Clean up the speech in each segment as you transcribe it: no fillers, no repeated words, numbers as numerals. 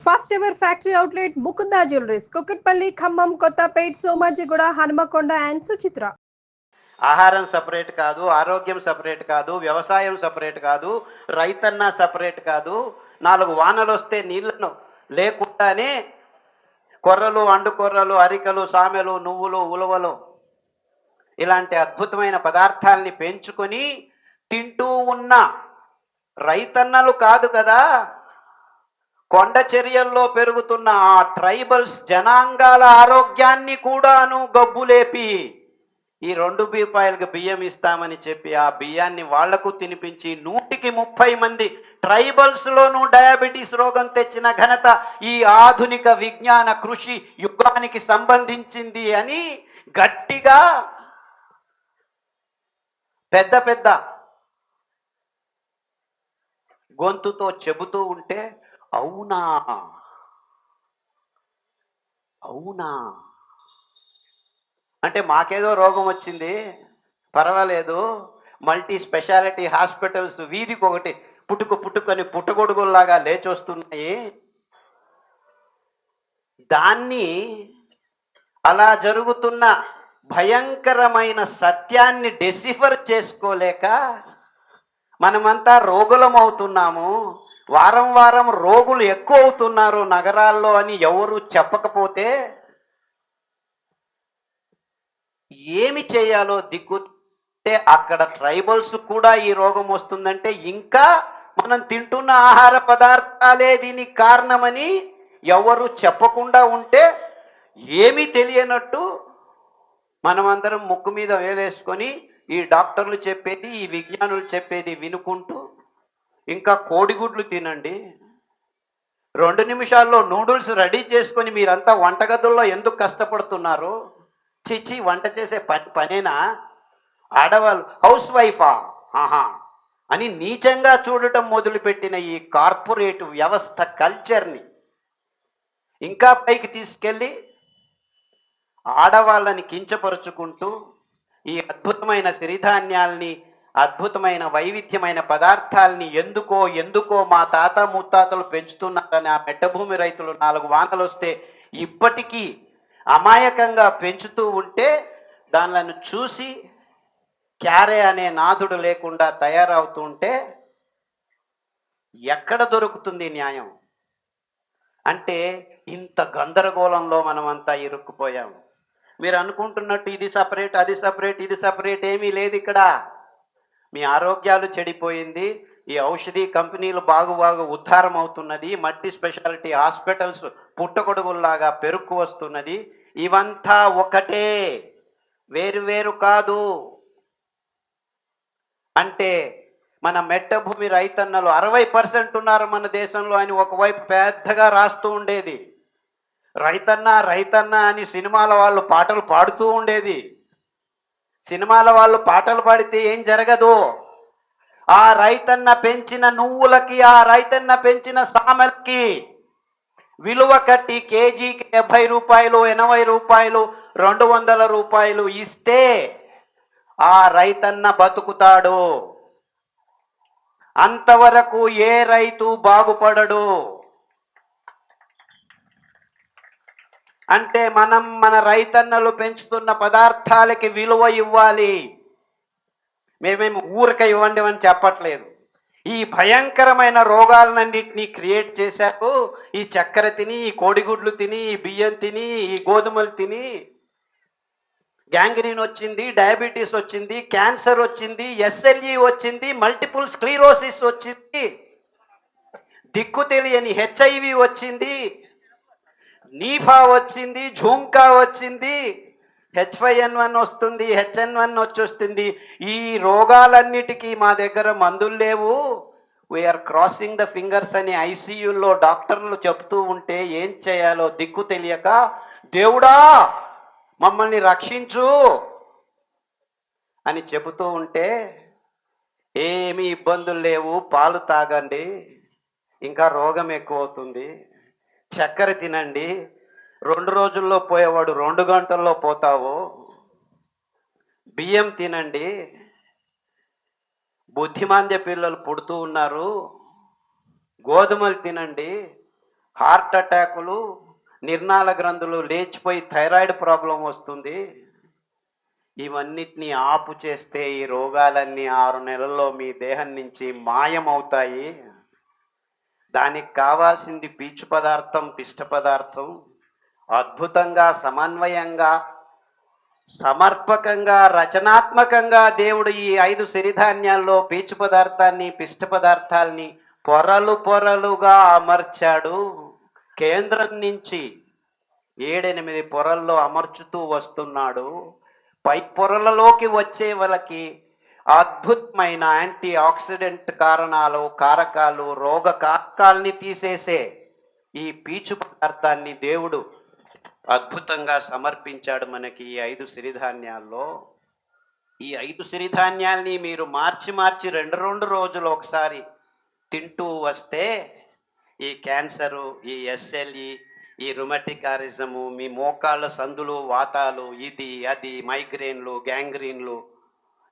First ever factory outlet Mukunda jewelleries, Kukatpally, Khammam, Kothapet, Somajiguda, Hanamkonda and Suchitra. ఆహారం separate కాదు, ఆరోగ్యం సపరేట్ కాదు, వ్యవసాయం సపరేట్ కాదు, రైతన్న సపరేట్ కాదు. 4 వానలు వస్తే నీళ్లను లేకుండానే కొర్రలు, అండుకొర్రలు, అరికలు, సామెలు, నువ్వులు, ఉలవలు ఇలాంటి అద్భుతమైన పదార్థాలని పెంచుకొని తింటూ ఉన్న రైతన్నలు కాదు కదా, కొండ చర్యల్లో పెరుగుతున్న ఆ ట్రైబల్స్ జనాంగాల ఆరోగ్యాన్ని కూడాను గబ్బులేపి ఈ 2 రూపాయలకు బియ్యం ఇస్తామని చెప్పి ఆ బియ్యాన్ని వాళ్లకు తినిపించి 130 మంది ట్రైబల్స్లోనూ డయాబెటీస్ రోగం తెచ్చిన ఘనత ఈ ఆధునిక విజ్ఞాన కృషి యుగానికి సంబంధించింది అని గట్టిగా పెద్ద పెద్ద గొంతుతో చెబుతూ ఉంటే అవునా అవునా అంటే మాకేదో రోగం వచ్చింది, పర్వాలేదు, మల్టీ స్పెషాలిటీ హాస్పిటల్స్ వీధికి ఒకటి పుట్టుకొని పుట్టగొడుగుల్లాగా లేచొస్తున్నాయి. దాన్ని అలా జరుగుతున్న భయంకరమైన సత్యాన్ని డెసిఫర్ చేసుకోలేక మనమంతా రోగులం అవుతున్నాము. వారం వారం రోగులు ఎక్కువ అవుతున్నారు నగరాల్లో అని ఎవరు చెప్పకపోతే ఏమి చేయాలో దిక్కుంటే అక్కడ ట్రైబల్స్ కూడా ఈ రోగం వస్తుందంటే ఇంకా మనం తింటున్న ఆహార పదార్థాలే దీనికి కారణమని ఎవరు చెప్పకుండా ఉంటే ఏమీ తెలియనట్టు మనమందరం ముక్కు మీద వేలేసుకొని ఈ డాక్టర్లు చెప్పేది, ఈ విజ్ఞానులు చెప్పేది వినుకుంటూ ఇంకా కోడిగుడ్లు తినండి, 2 నిమిషాల్లో నూడిల్స్ రెడీ చేసుకొని మీరంతా వంటగదుల్లో ఎందుకు కష్టపడుతున్నారు, చిచ్చి వంట చేసే పనేనా, ఆడవాళ్ళు హౌస్ వైఫా ఆహా అని నీచంగా చూడటం మొదలుపెట్టిన ఈ కార్పొరేట్ వ్యవస్థ కల్చర్ని ఇంకా పైకి తీసుకెళ్ళి ఆడవాళ్ళని కించపరుచుకుంటూ ఈ అద్భుతమైన సిరిధాన్యాల్ని, అద్భుతమైన వైవిధ్యమైన పదార్థాలని ఎందుకో మా తాత ముత్తాతలు పెంచుతున్నారని ఆ మెట్టభూమి రైతులు 4 వానలు వస్తే ఇప్పటికీ అమాయకంగా పెంచుతూ ఉంటే దానిలను చూసి క్యారే అనే నాథుడు లేకుండా తయారవుతూ ఉంటే ఎక్కడ దొరుకుతుంది న్యాయం? అంటే ఇంత గందరగోళంలో మనమంతా ఇరుక్కుపోయాము. మీరు అనుకుంటున్నట్టు ఇది సపరేట్, అది సపరేట్, ఇది సపరేట్ ఏమీ లేదు ఇక్కడ. మీ ఆరోగ్యాలు చెడిపోయింది, ఈ ఔషధి కంపెనీలు బాగు ఉద్ధారం అవుతున్నది, మల్టీ స్పెషాలిటీ హాస్పిటల్స్ పుట్టగొడుగుల్లాగా పెరుక్కు వస్తున్నది. ఇవంతా ఒకటే, వేరు కాదు. అంటే మన మెట్టభూమి రైతన్నలు 60% ఉన్నారు మన దేశంలో అని ఒకవైపు పెద్దగా రాస్తూ ఉండేది. రైతన్న అని సినిమాల వాళ్ళు పాటలు పాడుతూ ఉండేది. సినిమాల వాళ్ళు పాటలు పాడితే ఏం జరగదు, ఆ రైతన్న పెంచిన నువ్వులకి, ఆ రైతన్న పెంచిన సామెలకి విలువ కట్టి కేజీకి 70 రూపాయలు, 80 రూపాయలు, 200 రూపాయలు ఇస్తే ఆ రైతన్న బతుకుతాడు. అంతవరకు ఏ రైతు బాగుపడడు. అంటే మనం మన రైతన్నలు పెంచుతున్న పదార్థాలకి విలువ ఇవ్వాలి. మేమేమి ఊరిక ఇవ్వండి అని చెప్పట్లేదు. ఈ భయంకరమైన రోగాలన్నింటినీ క్రియేట్ చేశారు. ఈ చక్కెర తిని, ఈ కోడిగుడ్లు తిని, ఈ బియ్యం తిని, ఈ గోధుమలు తిని గ్యాంగ్రీన్ వచ్చింది, డయాబెటీస్ వచ్చింది, క్యాన్సర్ వచ్చింది, ఎస్ఎల్ఈ వచ్చింది, మల్టిపుల్ స్క్లీరోసిస్ వచ్చింది, దిక్కు తెలియని హెచ్ఐవి వచ్చింది, నీఫా వచ్చింది, జూంకా వచ్చింది, H5N1 వస్తుంది, HN1 వచ్చేస్తుంది. ఈ రోగాలన్నిటికీ మా దగ్గర మందులు లేవు, వీఆర్ క్రాసింగ్ ద ఫింగర్స్ అని ఐసీయూలో డాక్టర్లు చెప్తూ ఉంటే ఏం చేయాలో దిక్కు తెలియక దేవుడా మమ్మల్ని రక్షించు అని చెబుతూ ఉంటే ఏమీ ఇబ్బందులు లేవు, పాలు తాగండి, ఇంకా రోగం ఎక్కువ అవుతుంది, చక్కెర తినండి, 2 రోజుల్లో పోయేవాడు 2 గంటల్లో పోతావు, బియ్యం తినండి, బుద్ధిమాంద్య పిల్లలు పుడుతూ ఉన్నారు, గోధుమలు తినండి, హార్ట్ అటాకులు, నిర్నాళ గ్రంథులు లేచిపోయి థైరాయిడ్ ప్రాబ్లం వస్తుంది. ఇవన్నిటినీ ఆపు చేస్తే ఈ రోగాలన్నీ 6 నెలల్లో మీ దేహం నుంచి మాయమవుతాయి. దానికి కావాల్సింది పీచు పదార్థం, పిష్ట పదార్థం. అద్భుతంగా, సమన్వయంగా, సమర్పకంగా, రచనాత్మకంగా దేవుడు ఈ 5 సిరిధాన్యాల్లో పీచు పదార్థాన్ని, పిష్ట పదార్థాల్ని పొరలు పొరలుగా అమర్చాడు. కేంద్రం నుంచి 7-8 పొరల్లో అమర్చుతూ వస్తున్నాడు. పై పొరలలోకి వచ్చే వాళ్ళకి అద్భుతమైన యాంటీ ఆక్సిడెంట్ కారకాలు, రోగ కారకాల్ని తీసేసే ఈ పీచు పదార్థాన్ని దేవుడు అద్భుతంగా సమర్పించాడు మనకి ఈ 5 సిరిధాన్యాల్లో. ఈ 5 సిరిధాన్యాల్ని మీరు మార్చి 2 రోజులు ఒకసారి తింటూ వస్తే ఈ క్యాన్సరు, ఈ ఎస్ఎల్ఈ, ఈ రుమటికారిజము, మీ మోకాళ్ళ సందులు, వాతాలు, ఇది అది, మైగ్రేన్లు, గ్యాంగ్రీన్లు,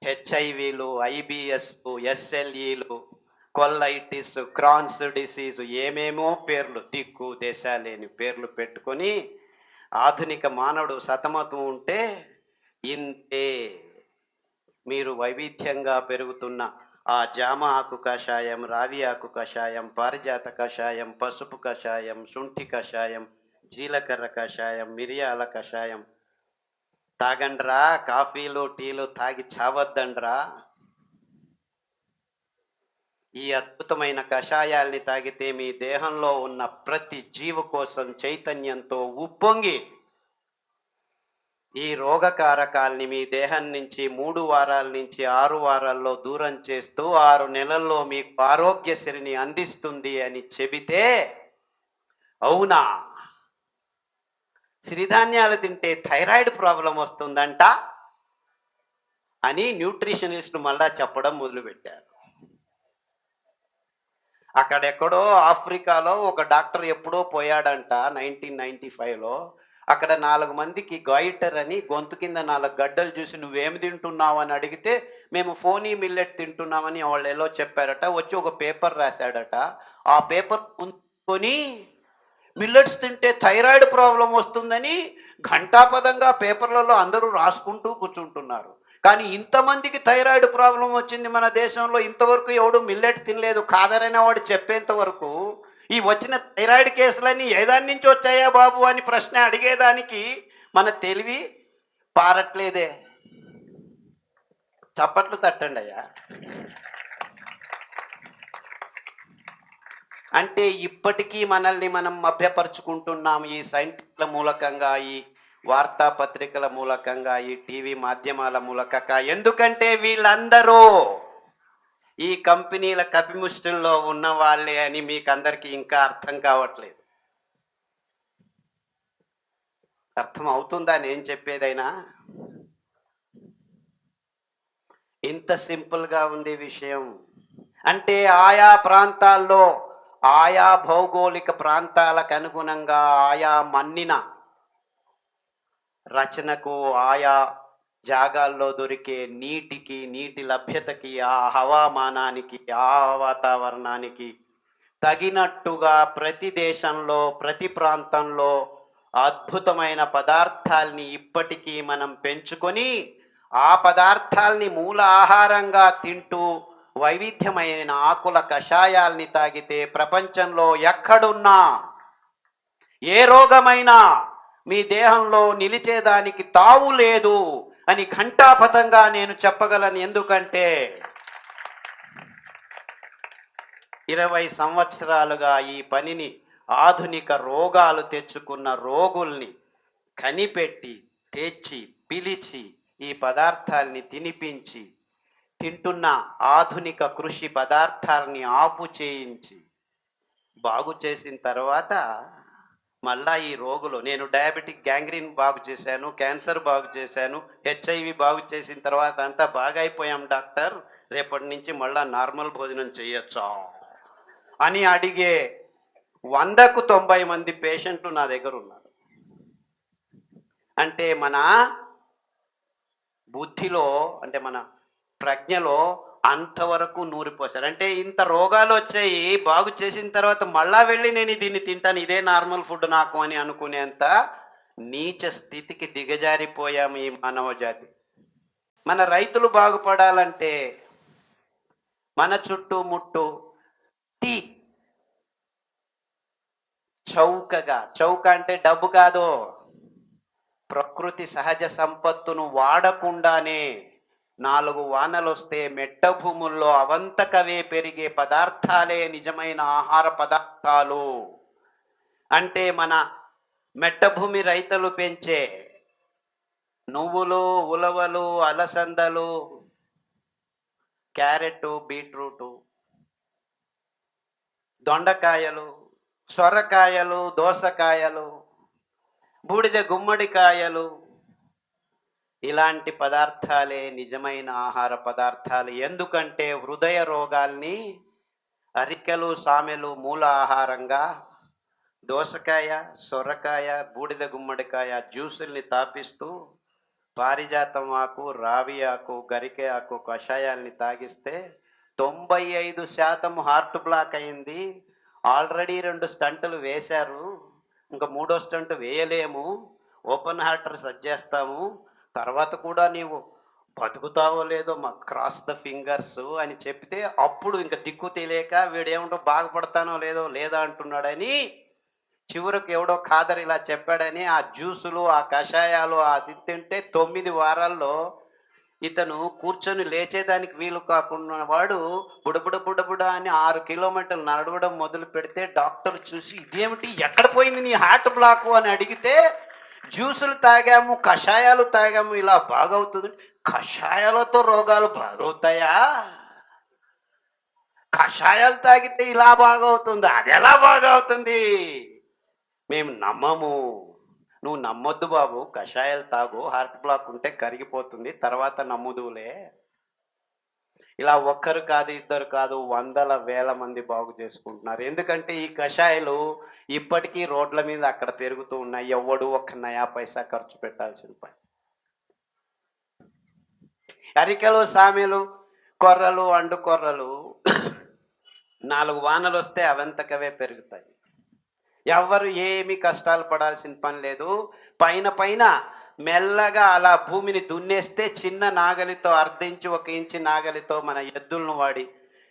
హెచ్ఐవిలు, ఐబిఎస్లు, ఎస్ఎల్ఈలు, కొల్లైటిస్, క్రాన్స్ డిసీజు, ఏమేమో పేర్లు, దిక్కు దేశాలేని పేర్లు పెట్టుకొని ఆధునిక మానవుడు సతమతం ఉంటే ఇంతే. మీరు వైవిధ్యంగా పెరుగుతున్న ఆ జామ ఆకు కషాయం, రావి ఆకు కషాయం, పారిజాత కషాయం, పసుపు కషాయం, శుంఠి కషాయం, జీలకర్ర కషాయం, మిరియాల కషాయం తాగండ్రా. కాఫీలు, టీలు తాగి చావద్దండ్రా. ఈ అద్భుతమైన కషాయాల్ని తాగితే మీ దేహంలో ఉన్న ప్రతి జీవకోశం చైతన్యంతో ఉప్పొంగి ఈ రోగకారకాల్ని మీ దేహం నుంచి 3 వారాల నుంచి 6 వారాల్లో దూరం చేస్తూ 6 నెలల్లో మీకు ఆరోగ్యశ్రీని అందిస్తుంది అని చెబితే అవునా? సిరిధాన్యాలు తింటే థైరాయిడ్ ప్రాబ్లం వస్తుందంట అని న్యూట్రిషనిస్ట్ మళ్ళా చెప్పడం మొదలుపెట్టారు. అక్కడెక్కడో ఆఫ్రికాలో ఒక డాక్టర్ ఎప్పుడో పోయాడంట 1995లో. అక్కడ 4 మందికి గాయిటర్ అని గొంతు కింద 4 గడ్డలు చూసి నువ్వేమి తింటున్నావు అని అడిగితే మేము ఫోనీ మిల్లెట్ తింటున్నామని వాళ్ళు ఎలా చెప్పారట. వచ్చి ఒక పేపర్ రాశాడట. ఆ పేపర్ కొని మిల్లెట్స్ తింటే థైరాయిడ్ ప్రాబ్లం వస్తుందని ఘంటాపదంగా పేపర్లలో అందరూ రాసుకుంటూ కూర్చుంటున్నారు. కానీ ఇంతమందికి థైరాయిడ్ ప్రాబ్లం వచ్చింది మన దేశంలో, ఇంతవరకు ఎవడు మిల్లెట్ తినలేదు కాదరైన వాడు చెప్పేంత వరకు ఈ వచ్చిన థైరాయిడ్ కేసులన్నీ ఏదాని నుంచి వచ్చాయా బాబు అని ప్రశ్న అడిగేదానికి మన తెలివి పారట్లేదే. చప్పట్లు తట్టండి అయ్యా. అంటే ఇప్పటికీ మనల్ని మనం మభ్యపరుచుకుంటున్నాం ఈ సైంటిస్టుల మూలకంగా, ఈ వార్తాపత్రికల మూలకంగా, ఈ టీవీ మాధ్యమాల మూలకంగా. ఎందుకంటే వీళ్ళందరూ ఈ కంపెనీల కపిముష్టిల్లో ఉన్న వాళ్ళే అని మీకు అందరికీ ఇంకా అర్థం కావట్లేదు. అర్థం అవుతుందా నేను చెప్పేదైనా? ఇంత సింపుల్గా ఉంది విషయం. అంటే ఆయా ప్రాంతాల్లో, ఆయా భౌగోళిక ప్రాంతాలకు అనుగుణంగా, ఆయా మన్నిన రచనకు, ఆయా జాగాల్లో దొరికే నీటికి, నీటి లభ్యతకి, ఆ హవామానానికి, ఆ వాతావరణానికి తగినట్టుగా ప్రతి దేశంలో, ప్రతి ప్రాంతంలో అద్భుతమైన పదార్థాల్ని ఇప్పటికీ మనం పెంచుకొని ఆ పదార్థాల్ని మూల ఆహారంగా తింటూ వైవిధ్యమైన ఆకుల కషాయాల్ని తాగితే ప్రపంచంలో ఎక్కడున్నా ఏ రోగమైనా మీ దేహంలో నిలిచేదానికి తావు లేదు అని ఘంటాపథంగా నేను చెప్పగలను. ఎందుకంటే 20 సంవత్సరాలుగా ఈ పనిని ఆధునిక రోగాలు తెచ్చుకున్న రోగుల్ని కనిపెట్టి, తెచ్చి, పిలిచి, ఈ పదార్థాల్ని తినిపించి, తింటున్న ఆధునిక కృషి పదార్థాలని ఆపు చేయించి బాగు చేసిన తర్వాత మళ్ళా ఈ రోగులు, నేను డయాబెటిక్ గ్యాంగ్రీన్ బాగు చేశాను, క్యాన్సర్ బాగు చేశాను, హెచ్ఐవి బాగు చేసిన తర్వాత అంతా బాగా అయిపోయాం డాక్టర్, రేపటి నుంచి మళ్ళా నార్మల్ భోజనం చేయొచ్చా అని అడిగే 100కు 90 మంది పేషెంట్లు నా దగ్గర ఉన్నారు. అంటే మన బుద్ధిలో, అంటే మన ప్రజ్ఞలో అంతవరకు నూరిపోశారు. అంటే ఇంత రోగాలు వచ్చాయి, బాగు చేసిన తర్వాత మళ్ళా వెళ్ళి నేను దీన్ని తింటాను, ఇదే నార్మల్ ఫుడ్ నాకు అని అనుకునేంత నీచ స్థితికి దిగజారిపోయాము ఈ మానవ జాతి. మన రైతులు బాగుపడాలంటే మన చుట్టుముట్టు టీ చౌక అంటే డబ్బు కాదు, ప్రకృతి సహజ సంపత్తును వాడకుండానే 4 వానలు వస్తే మెట్ట భూముల్లో అవంతకవే పెరిగే పదార్థాలే నిజమైన ఆహార పదార్థాలు. అంటే మన మెట్ట భూమి రైతులు పెంచే నువ్వులు, ఉలవలు, అలసందలు, క్యారెట్, బీట్రూటు, దొండకాయలు, సొరకాయలు, దోసకాయలు, బూడిద గుమ్మడికాయలు, ఇలాంటి పదార్థాలే నిజమైన ఆహార పదార్థాలు. ఎందుకంటే హృదయ రోగాల్ని అరికెలు, సామెలు మూల ఆహారంగా దోసకాయ, సొరకాయ, బూడిద గుమ్మడికాయ జ్యూసుల్ని తాపిస్తూ పారిజాతం ఆకు, రావి ఆకు, గరికె ఆకు కషాయాల్ని తాగిస్తే 95% హార్ట్ బ్లాక్ అయింది. ఆల్రెడీ 2 స్టంటులు వేశారు, ఇంకా 3వ స్టంట్ వేయలేము, ఓపెన్ హార్టర్ సజ్జేస్తాము, తర్వాత కూడా నీవు బతుకుతావో లేదో మా క్రాస్ ద ఫింగర్స్ అని చెప్తే అప్పుడు ఇంకా దిక్కు తెలియక వీడేమిటో బాగుపడతానో లేదో లేదా అంటున్నాడని చివరికి ఎవడో ఖాదర్ ఇలా చెప్పాడని ఆ జ్యూసులు, ఆ కషాయాలు అది తింటే 9 వారాల్లో ఇతను కూర్చొని లేచేదానికి వీలు కాకుండా వాడు బుడబుడ అని 6 కిలోమీటర్లు నడవడం మొదలు పెడితే డాక్టర్ చూసి ఇదేమిటి ఎక్కడ పోయింది నీ హార్ట్ బ్లాక్ అని అడిగితే జ్యూసులు తాగాము, కషాయాలు తాగాము, ఇలా బాగవుతుంది. కషాయాలతో రోగాలు బాగవుతాయా? కషాయాలు తాగితే ఇలా బాగవుతుంది, అది ఎలా బాగవుతుంది? మేము నమ్మము. నువ్వు నమ్మొద్దు బాబు, కషాయాలు తాగు, హార్ట్ బ్లాక్ ఉంటే కరిగిపోతుంది, తర్వాత నమ్ముదులే. ఇలా ఒక్కరు కాదు, ఇద్దరు కాదు, వందల వేల మంది బాగు చేసుకుంటున్నారు. ఎందుకంటే ఈ కషాయాలు ఇప్పటికీ రోడ్ల మీద అక్కడ పెరుగుతూ ఉన్నాయి. ఎవడు 1 నయా పైసా ఖర్చు పెట్టాల్సిన పని. అరికెలు, సామెలు, కొర్రలు, అండు కొర్రలు 4 వానలు వస్తే అవంతకవే పెరుగుతాయి. ఎవరు ఏమీ కష్టాలు పడాల్సిన పని లేదు. పైన మెల్లగా అలా భూమిని దున్నేస్తే చిన్న నాగలితో 1/2 ఇంచు 1 ఇంచు నాగలితో మన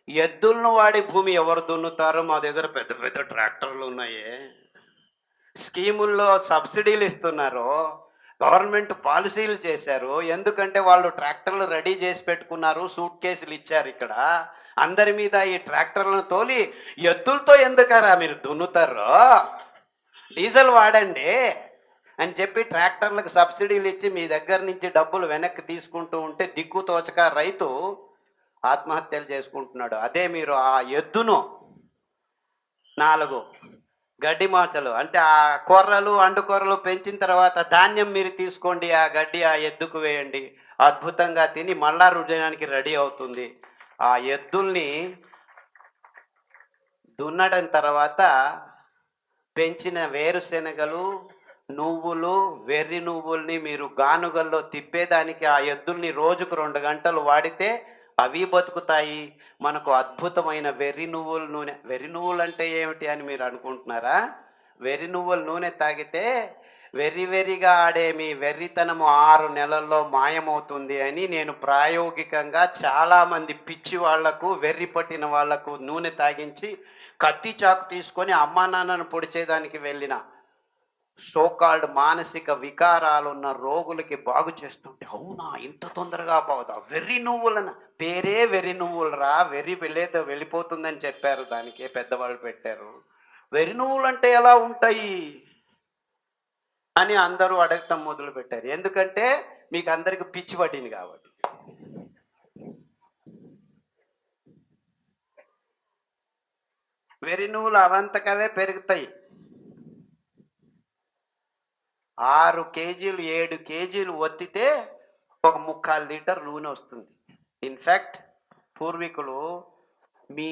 ఎద్దులను వాడి భూమి ఎవరు దున్నుతారో? మా దగ్గర పెద్ద పెద్ద ట్రాక్టర్లు ఉన్నాయే, స్కీముల్లో సబ్సిడీలు ఇస్తున్నారు, గవర్నమెంట్ పాలసీలు చేశారు. ఎందుకంటే వాళ్ళు ట్రాక్టర్లు రెడీ చేసి పెట్టుకున్నారు, సూట్ కేసులు ఇచ్చారు. ఇక్కడ అందరి మీద ఈ ట్రాక్టర్లను తోలి ఎద్దులతో ఎందుకరా మీరు దున్నుతారో, డీజిల్ వాడండి అని చెప్పి ట్రాక్టర్లకు సబ్సిడీలు ఇచ్చి మీ దగ్గర నుంచి డబ్బులు వెనక్కి తీసుకుంటూ ఉంటే దిక్కు తోచక రైతు ఆత్మహత్యలు చేసుకుంటున్నాడు. అదే మీరు ఆ ఎద్దును 4 గడ్డి మాచలు అంటే ఆ కొర్రలు, అండు కొర్రలు పెంచిన తర్వాత ధాన్యం మీరు తీసుకోండి, ఆ గడ్డి ఆ ఎద్దుకు వేయండి, అద్భుతంగా తిని మళ్ళా రుజనానికి రెడీ అవుతుంది. ఆ ఎద్దుల్ని దున్నడం తర్వాత పెంచిన వేరుశెనగలు, నువ్వులు, వెర్రి నువ్వుల్ని మీరు గానుగల్లో తిప్పేదానికి ఆ ఎద్దుల్ని రోజుకు 2 గంటలు వాడితే అవి బతుకుతాయి. మనకు అద్భుతమైన వెర్రి నువ్వుల నూనె. వెర్రి నువ్వులు అంటే ఏమిటి అని మీరు అనుకుంటున్నారా? వెర్రి నువ్వుల నూనె తాగితే వెర్రిగా ఆడే మీ వెర్రితనము 6 నెలల్లో మాయమవుతుంది అని నేను ప్రాయోగికంగా చాలామంది పిచ్చి వాళ్లకు, వెర్రి పట్టిన వాళ్లకు నూనె తాగించి కత్తి చాకు తీసుకొని అమ్మా నాన్నను పొడిచేదానికి వెళ్ళిన సోకాల్డ్ మానసిక వికారాలున్న రోగులకి బాగు చేస్తుంటే, అవునా ఇంత తొందరగా బాగుదా? వెర్రి నువ్వులన పేరే వెర్రి నువ్వులరా, వెర్రి వెళ్ళేదో వెళ్ళిపోతుందని చెప్పారు, దానికే పెద్దవాళ్ళు పెట్టారు. వెర్రి నువ్వులు అంటే ఎలా ఉంటాయి అని అందరూ అడగటం మొదలు పెట్టారు. ఎందుకంటే మీకు అందరికి పిచ్చి పట్టింది కాబట్టి. వెర్రి నువ్వులు అవంతకవే పెరుగుతాయి. 6 కేజీలు 7 కేజీలు ఒత్తితే 1/4 లీటర్ నూనె వస్తుంది. ఇన్ఫ్యాక్ట్ పూర్వీకులు మీ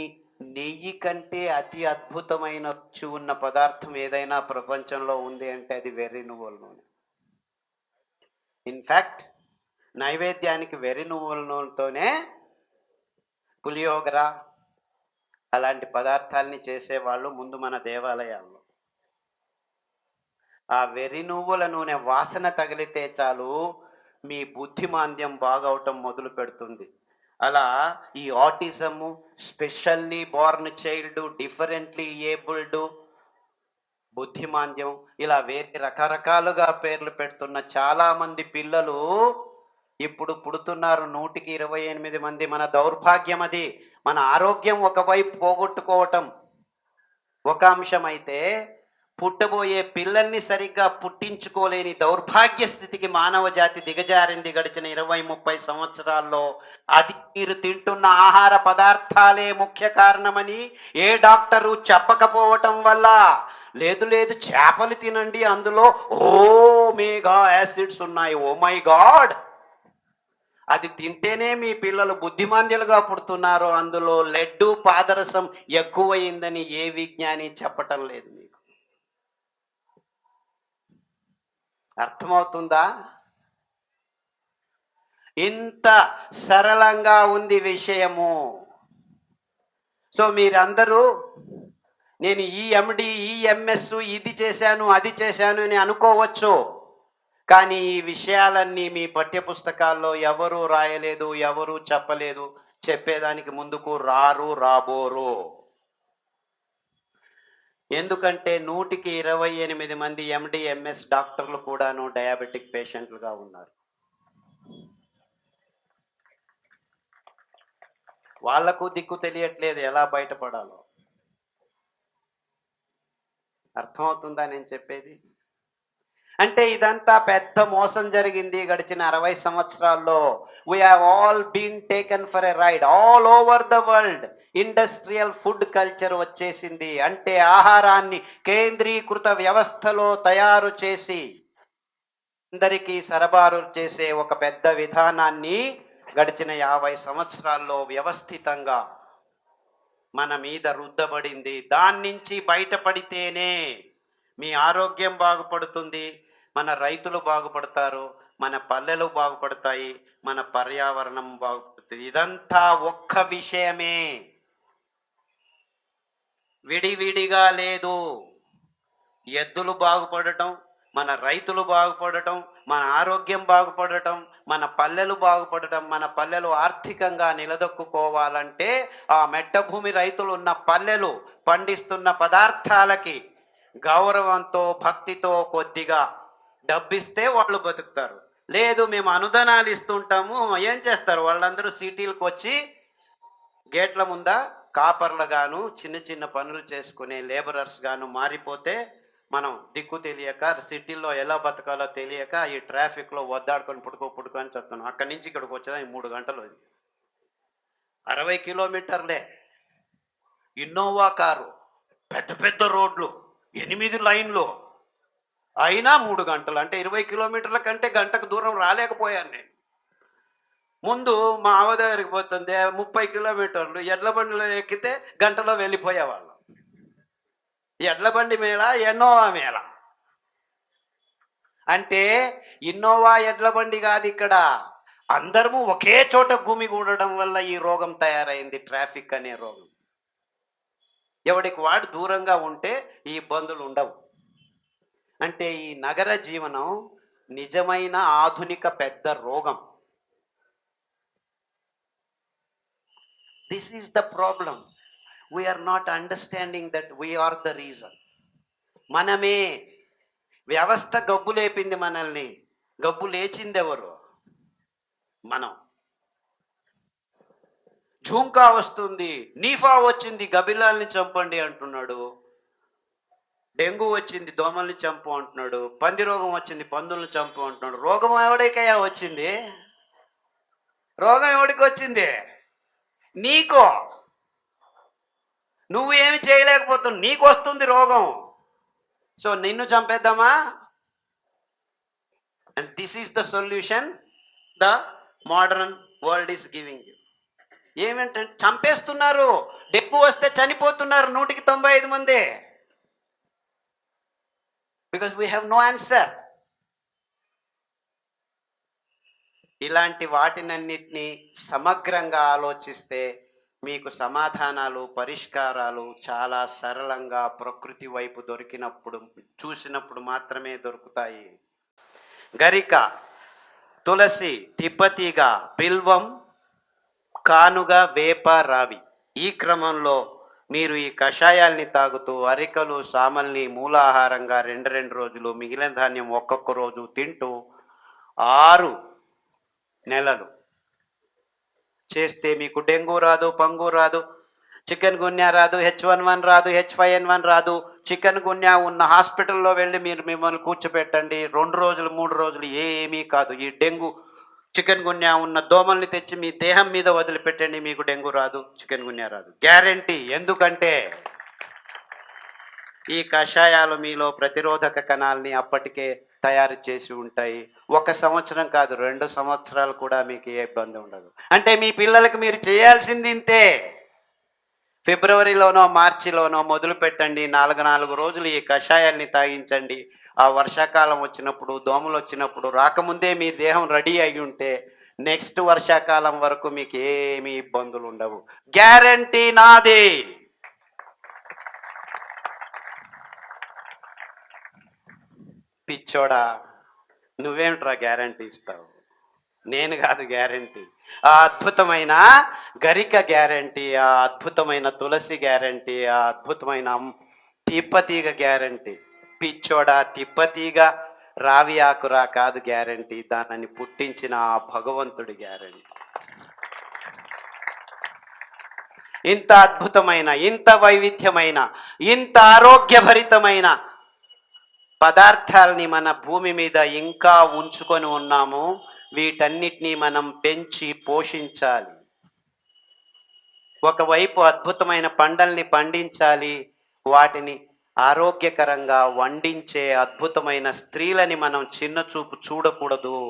నెయ్యి కంటే అతి అద్భుతమైన రుచి ఉన్న పదార్థం ఏదైనా ప్రపంచంలో ఉంది అంటే అది వెర్రి నువ్వుల నూనె. ఇన్ఫ్యాక్ట్ నైవేద్యానికి వెర్రి నువ్వుల నూనెతోనే పులియోగర అలాంటి పదార్థాలని చేసేవాళ్ళు ముందు మన దేవాలయాల్లో. ఆ వెర్రి నువ్వుల నూనె వాసన తగిలితే చాలు మీ బుద్ధిమాంద్యం బాగవటం మొదలు పెడుతుంది. అలా ఈ autism, specially born child, differently abled, బుద్ధిమాంద్యం, ఇలా వేరే రకరకాలుగా పేర్లు పెడుతున్న చాలామంది పిల్లలు ఇప్పుడు పుడుతున్నారు. 128 మంది. మన దౌర్భాగ్యం అది. మన ఆరోగ్యం ఒకవైపు పోగొట్టుకోవటం ఒక అంశం అయితే, పుట్టబోయే పిల్లల్ని సరిగ్గా పుట్టించుకోలేని దౌర్భాగ్య స్థితికి మానవ జాతి దిగజారింది గడిచిన 20-30 సంవత్సరాల్లో. అది మీరు తింటున్న ఆహార పదార్థాలే ముఖ్య కారణమని ఏ డాక్టరు చెప్పకపోవటం వల్ల. లేదు లేదు, చేపలు తినండి, అందులో ఓమేగా యాసిడ్స్ ఉన్నాయి. ఓ మై గాడ్, అది తింటేనే మీ పిల్లలు బుద్ధిమాంద్యులుగా పుడుతున్నారు. అందులో లెడ్డు, పాదరసం ఎక్కువయిందని ఏ విజ్ఞాని చెప్పటం లేదు. మీకు అర్థమవుతుందా? ఇంత సరళంగా ఉంది విషయము. సో మీరందరూ నేను ఈ ఎండి, ఈ ఎంఎస్, ఇది చేశాను, అది చేశాను అని అనుకోవచ్చు. కానీ ఈ విషయాలన్నీ మీ పాఠ్యపుస్తకాల్లో ఎవరూ రాయలేదు, ఎవరూ చెప్పలేదు. చెప్పేదానికి ముందుకు రారు, రాబోరు. ఎందుకంటే 128 మంది ఎండి, ఎంఎస్ డాక్టర్లు కూడాను డయాబెటిక్ పేషెంట్లుగా ఉన్నారు. వాళ్లకు దిక్కు తెలియట్లేదు ఎలా బయటపడాలో. అర్థమవుతుందా నేను చెప్పేది? అంటే ఇదంతా పెద్ద మోసం జరిగింది గడిచిన 60 సంవత్సరాల్లో. We have all been taken for a ride all over the world. Industrial food culture వచ్చేసింది. అంటే ఆహారాన్ని కేంద్రీకృత వ్యవస్థలో తయారు చేసి అందరికీ సరఫరా చేసే ఒక పెద్ద విధానాన్ని గడిచిన 50 సంవత్సరాల్లో వ్యవస్థితంగా మన మీద రుద్దబడింది. దాని నుంచి బయటపడితేనే మీ ఆరోగ్యం బాగుపడుతుంది, మన రైతులు బాగుపడతారు, మన పల్లెలు బాగుపడతాయి, మన పర్యావరణం బాగుపడుతుంది. ఇదంతా ఒక్క విషయమే, విడివిడిగా లేదు. ఎద్దులు బాగుపడటం, మన రైతులు బాగుపడటం, మన ఆరోగ్యం బాగుపడటం, మన పల్లెలు బాగుపడటం. మన పల్లెలు ఆర్థికంగా నిలదొక్కుకోవాలంటే ఆ మెట్టభూమి రైతులు ఉన్న పల్లెలు పండిస్తున్న పదార్థాలకి గౌరవంతో, భక్తితో కొద్దిగా డబ్బిస్తే వాళ్ళు బతుకుతారు. లేదు మేము అనుదానాలు ఇస్తుంటాము, ఏం చేస్తారు? వాళ్ళందరూ సిటీలకు వచ్చి గేట్ల ముందా కాపర్లు గాను, చిన్న చిన్న పనులు చేసుకునే లేబరర్స్ గాను మారిపోతే మనం దిక్కు తెలియక, సిటీల్లో ఎలా బతకాలో తెలియక ఈ ట్రాఫిక్లో వద్దాడుకొని పుట్టుకో అని చెప్తున్నాం. అక్కడి నుంచి ఇక్కడికి వచ్చేదానికి 3 గంటలు. 60 కిలోమీటర్లే. ఇన్నోవా కారు, పెద్ద పెద్ద రోడ్లు, 8 లైన్లు, అయినా 3 గంటలు. అంటే 20 కిలోమీటర్ల కంటే గంటకు దూరం రాలేకపోయాను నేను. ముందు మా ఆవ దగ్గరికి పోతుంది 30 కిలోమీటర్లు, ఎడ్ల బండిలో ఎక్కితే గంటలో వెళ్ళిపోయేవాళ్ళం. ఎడ్ల బండి మేళ, ఇన్నోవా మేళ. అంటే ఇన్నోవా, ఎడ్ల బండి కాదు ఇక్కడ. అందరము ఒకే చోట గుమిగూడడం వల్ల ఈ రోగం తయారైంది, ట్రాఫిక్ అనే రోగం. ఎవడికి వాడు దూరంగా ఉంటే ఈ ఇబ్బందులు ఉండవు. అంటే ఈ నగర జీవనం నిజమైన ఆధునిక పెద్ద రోగం. This is the problem. We are not understanding that we are the reason. మనమే. వ్యవస్థ గబ్బు లేపింది మనల్ని. గబ్బు లేచింది ఎవరు? మనం. జూంకా వస్తుంది, నీఫా వచ్చింది, గబిలాల్ని చంపండి అంటున్నాడు. డెంగ్యూ వచ్చింది, దోమల్ని చంపు అంటున్నాడు. పంది రోగం వచ్చింది, పందుల్ని చంపు అంటున్నాడు. రోగం ఎవడికయ్యా వచ్చింది? రోగం ఎవడికి వచ్చింది? నీకో. నువ్వు ఏమి చేయలేకపోతున్నావు, నీకు వస్తుంది రోగం. సో నిన్ను చంపేద్దామా? And this is the solution the modern world is giving you. ఏమంటే చంపేస్తున్నారు. డెంగ్యూ వస్తే చనిపోతున్నారు 195 మంది. Because we have no answer. ఇలాంటి వాటినన్నిటినీ సమగ్రంగా ఆలోచిస్తే మీకు సమాధానాలు, పరిష్కారాలు చాలా సరళంగా ప్రకృతి వైపు దొరికినప్పుడు, చూసినప్పుడు మాత్రమే దొరుకుతాయి. గరిక, తులసి, తిప్పతీగ, బిల్వం, కానుగ, వేప, రావి. ఈ క్రమంలో మీరు ఈ కషాయాల్ని తాగుతూ అరికలు, సామల్ని మూలాహారంగా 2 రోజులు, మిగిలిన ధాన్యం ఒక్కొక్క రోజు తింటూ 6 నెలలు చేస్తే మీకు డెంగ్యూ రాదు, పంగు రాదు, చికెన్ గున్యా రాదు, H1N1 రాదు, H5N1 రాదు. చికెన్ గున్యా ఉన్న హాస్పిటల్లో వెళ్ళి మిమ్మల్ని కూర్చోబెట్టండి, 2 రోజులు 3 రోజులు ఏమీ కాదు. ఈ డెంగ్యూ, చికెన్ గున్యా ఉన్న దోమల్ని తెచ్చి మీ దేహం మీద వదిలిపెట్టండి, మీకు డెంగ్యూ రాదు, చికెన్ గున్యా రాదు, గ్యారంటీ. ఎందుకంటే ఈ కషాయాలు మీలో ప్రతిరోధక కణాలని అప్పటికే తయారు చేసి ఉంటాయి. 1 సంవత్సరం కాదు, 2 సంవత్సరాలు కూడా మీకు ఏ ఇబ్బంది ఉండదు. అంటే మీ పిల్లలకు మీరు చేయాల్సింది ఇంతే. ఫిబ్రవరిలోనో మార్చిలోనో మొదలు పెట్టండి, 4 రోజులు ఈ కషాయాల్ని తాగించండి. ఆ వర్షాకాలం వచ్చినప్పుడు, దోమలు వచ్చినప్పుడు రాకముందే మీ దేహం రెడీ అయి ఉంటే నెక్స్ట్ వర్షాకాలం వరకు మీకు ఏమీ ఇబ్బందులు ఉండవు. గ్యారంటీ నాది. పిచ్చోడా, నువ్వేమిట్రా గ్యారంటీ ఇస్తావు? నేను కాదు గ్యారంటీ, ఆ అద్భుతమైన గరిక గ్యారంటీ, ఆ అద్భుతమైన తులసి గ్యారంటీ, ఆ అద్భుతమైన తిప్పతీగ గ్యారంటీ. పిచ్చోడా, తిప్పతీగ, రావి ఆకురా కాదు గ్యారంటీ, దానిని పుట్టించిన ఆ భగవంతుడి గ్యారంటీ. ఇంత అద్భుతమైన, ఇంత వైవిధ్యమైన, ఇంత ఆరోగ్యభరితమైన పదార్థాలని మన భూమి మీద ఇంకా ఉంచుకొని ఉన్నాము. వీటన్నిటినీ మనం పెంచి పోషించాలి. ఒకవైపు అద్భుతమైన పంటల్ని పండించాలి, వాటిని ఆరోగ్యకరంగా వండించే అద్భుతమైన స్త్రీలని మనం చిన్న చూపు చూడకూడదు.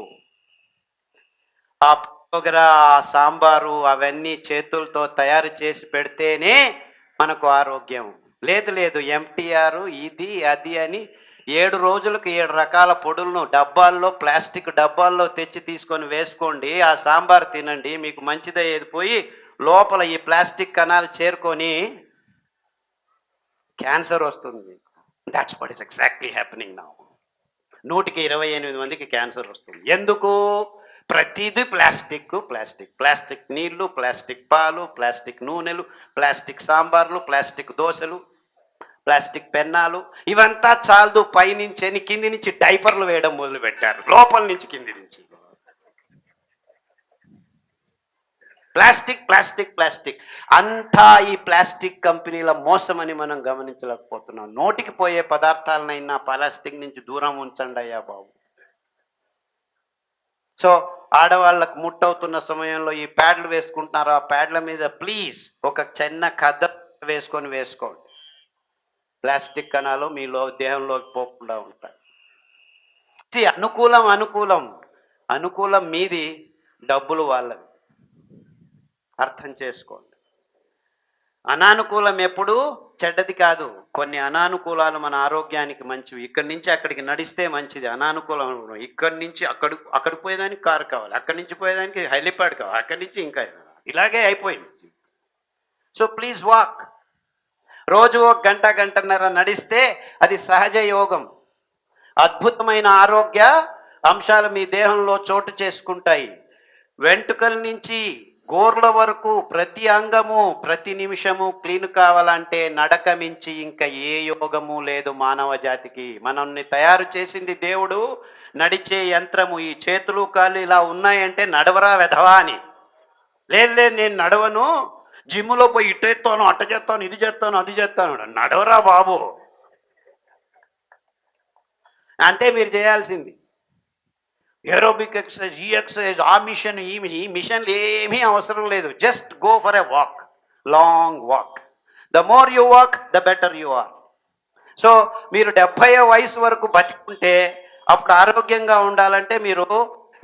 ఆ పులిహోర, ఆ సాంబారు అవన్నీ చేతులతో తయారు చేసి పెడితేనే మనకు ఆరోగ్యం. లేదు ఎంటీఆర్ ఇది అది అని 7 రోజులకు 7 రకాల పొడులను డబ్బాల్లో, ప్లాస్టిక్ డబ్బాల్లో తెచ్చి తీసుకొని వేసుకోండి. ఆ సాంబార్ తినండి, మీకు మంచిదయ్యేది పోయి లోపల ఈ ప్లాస్టిక్ కణాలు చేరుకొని క్యాన్సర్ వస్తుంది. That's what is exactly happening now. 100కి 28 మందికి క్యాన్సర్ వస్తుంది. ఎందుకు? ప్రతిదీ ప్లాస్టిక్, ప్లాస్టిక్, ప్లాస్టిక్ నీళ్లు, ప్లాస్టిక్ పాలు, ప్లాస్టిక్ నూనెలు, ప్లాస్టిక్ సాంబార్లు, ప్లాస్టిక్ దోశలు, ప్లాస్టిక్ పెన్నాలు. ఇవంతా చాలదు, పైనుంచి కింది నుంచి డైపర్లు వేయడం మొదలు పెట్టారు, లోపల నుంచి కింది నుంచి. ప్లాస్టిక్ ప్లాస్టిక్ ప్లాస్టిక్ అంతా ఈ ప్లాస్టిక్ కంపెనీల మోసమని మనం గమనించలేకపోతున్నాం. నోటికి పోయే పదార్థాలనైనా ప్లాస్టిక్ నుంచి దూరం ఉంచండి అయ్యా బాబు. సో ఆడవాళ్ళకు ముట్టవుతున్న సమయంలో ఈ ప్యాడ్లు వేసుకుంటున్నారు, ఆ ప్యాడ్ల మీద ప్లీజ్ ఒక చిన్న కద్ద వేసుకోండి. ప్లాస్టిక్ కణాలు మీలో దేహంలోకి పోకుండా ఉంటాయి. అనుకూలం మీది, డబ్బులు వాళ్ళవి. అర్థం చేసుకోండి. అనానుకూలం ఎప్పుడు చెడ్డది కాదు. కొన్ని అనానుకూలాలు మన ఆరోగ్యానికి మంచివి. ఇక్కడి నుంచి అక్కడికి నడిస్తే మంచిది. అనానుకూలం ఇక్కడి నుంచి అక్కడికి పోయేదానికి కారు కావాలి, అక్కడి నుంచి పోయేదానికి హెలిప్యాడ్ కావాలి, అక్కడి నుంచి ఇంకా ఇలాగే అయిపోయింది. So please walk. రోజు 1 గంటన్నర నడిస్తే అది సహజ యోగం. అద్భుతమైన ఆరోగ్య అంశాలు మీ దేహంలో చోటు చేసుకుంటాయి. వెంట్రుకల నుంచి గోర్ల వరకు ప్రతి అంగము, ప్రతి నిమిషము క్లీన్ కావాలంటే నడక మించి ఇంకా ఏ యోగము లేదు మానవ జాతికి. మనల్ని తయారు చేసింది దేవుడు నడిచే యంత్రము. ఈ చేతులు కాళ్ళు ఇలా ఉన్నాయంటే నడవరా వెధవా అని. లేదు నేను నడవను, జిమ్లో పోయి ఇటు చేస్తాను, అట్ట చేస్తాను, ఇది చేస్తాను, అది చేస్తాను. నడవరా బాబు. అంతే మీరు చేయాల్సింది. ఏరోబిక్ ఎక్సర్సైజ్, ఈ ఎక్సర్సైజ్, ఆ మిషన్, ఈ మిషన్లు ఏమీ అవసరం లేదు. Just go for a walk, long walk. The more you walk the better you are. So మీరు 70 వయసు వరకు బతికుంటే అప్పుడు ఆరోగ్యంగా ఉండాలంటే మీరు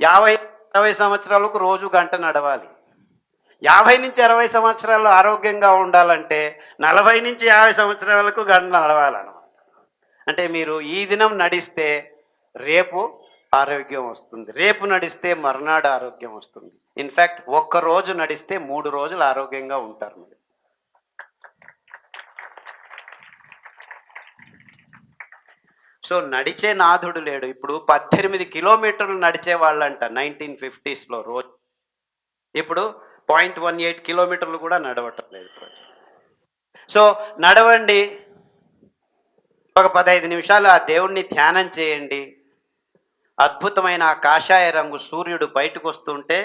50-60 సంవత్సరాలకు రోజు 1 గంట నడవాలి. 50 నుంచి 60 సంవత్సరాలు ఆరోగ్యంగా ఉండాలంటే 40 నుంచి 50 సంవత్సరాలకు 1 గంట నడవాలన్నమాట. అంటే మీరు ఈ దినం నడిస్తే రేపు ఆరోగ్యం వస్తుంది. రేపు నడిస్తే మర్నాడు ఆరోగ్యం వస్తుంది. ఇన్ఫ్యాక్ట్ ఒక్క రోజు నడిస్తే 3 రోజులు ఆరోగ్యంగా ఉంటారు మీరు. సో నడిచే నాథుడు లేడు. ఇప్పుడు 18 కిలోమీటర్లు నడిచే వాళ్ళంట 1950స్లో రోజు. ఇప్పుడు 0.18 కిలోమీటర్లు కూడా నడవటం లేదు ప్రజలు. సో నడవండి, ఒక 15 నిమిషాలు ఆ దేవుణ్ణి ధ్యానం చేయండి. అద్భుతమైన ఆ కాషాయ రంగు సూర్యుడు బయటకు వస్తుంటే,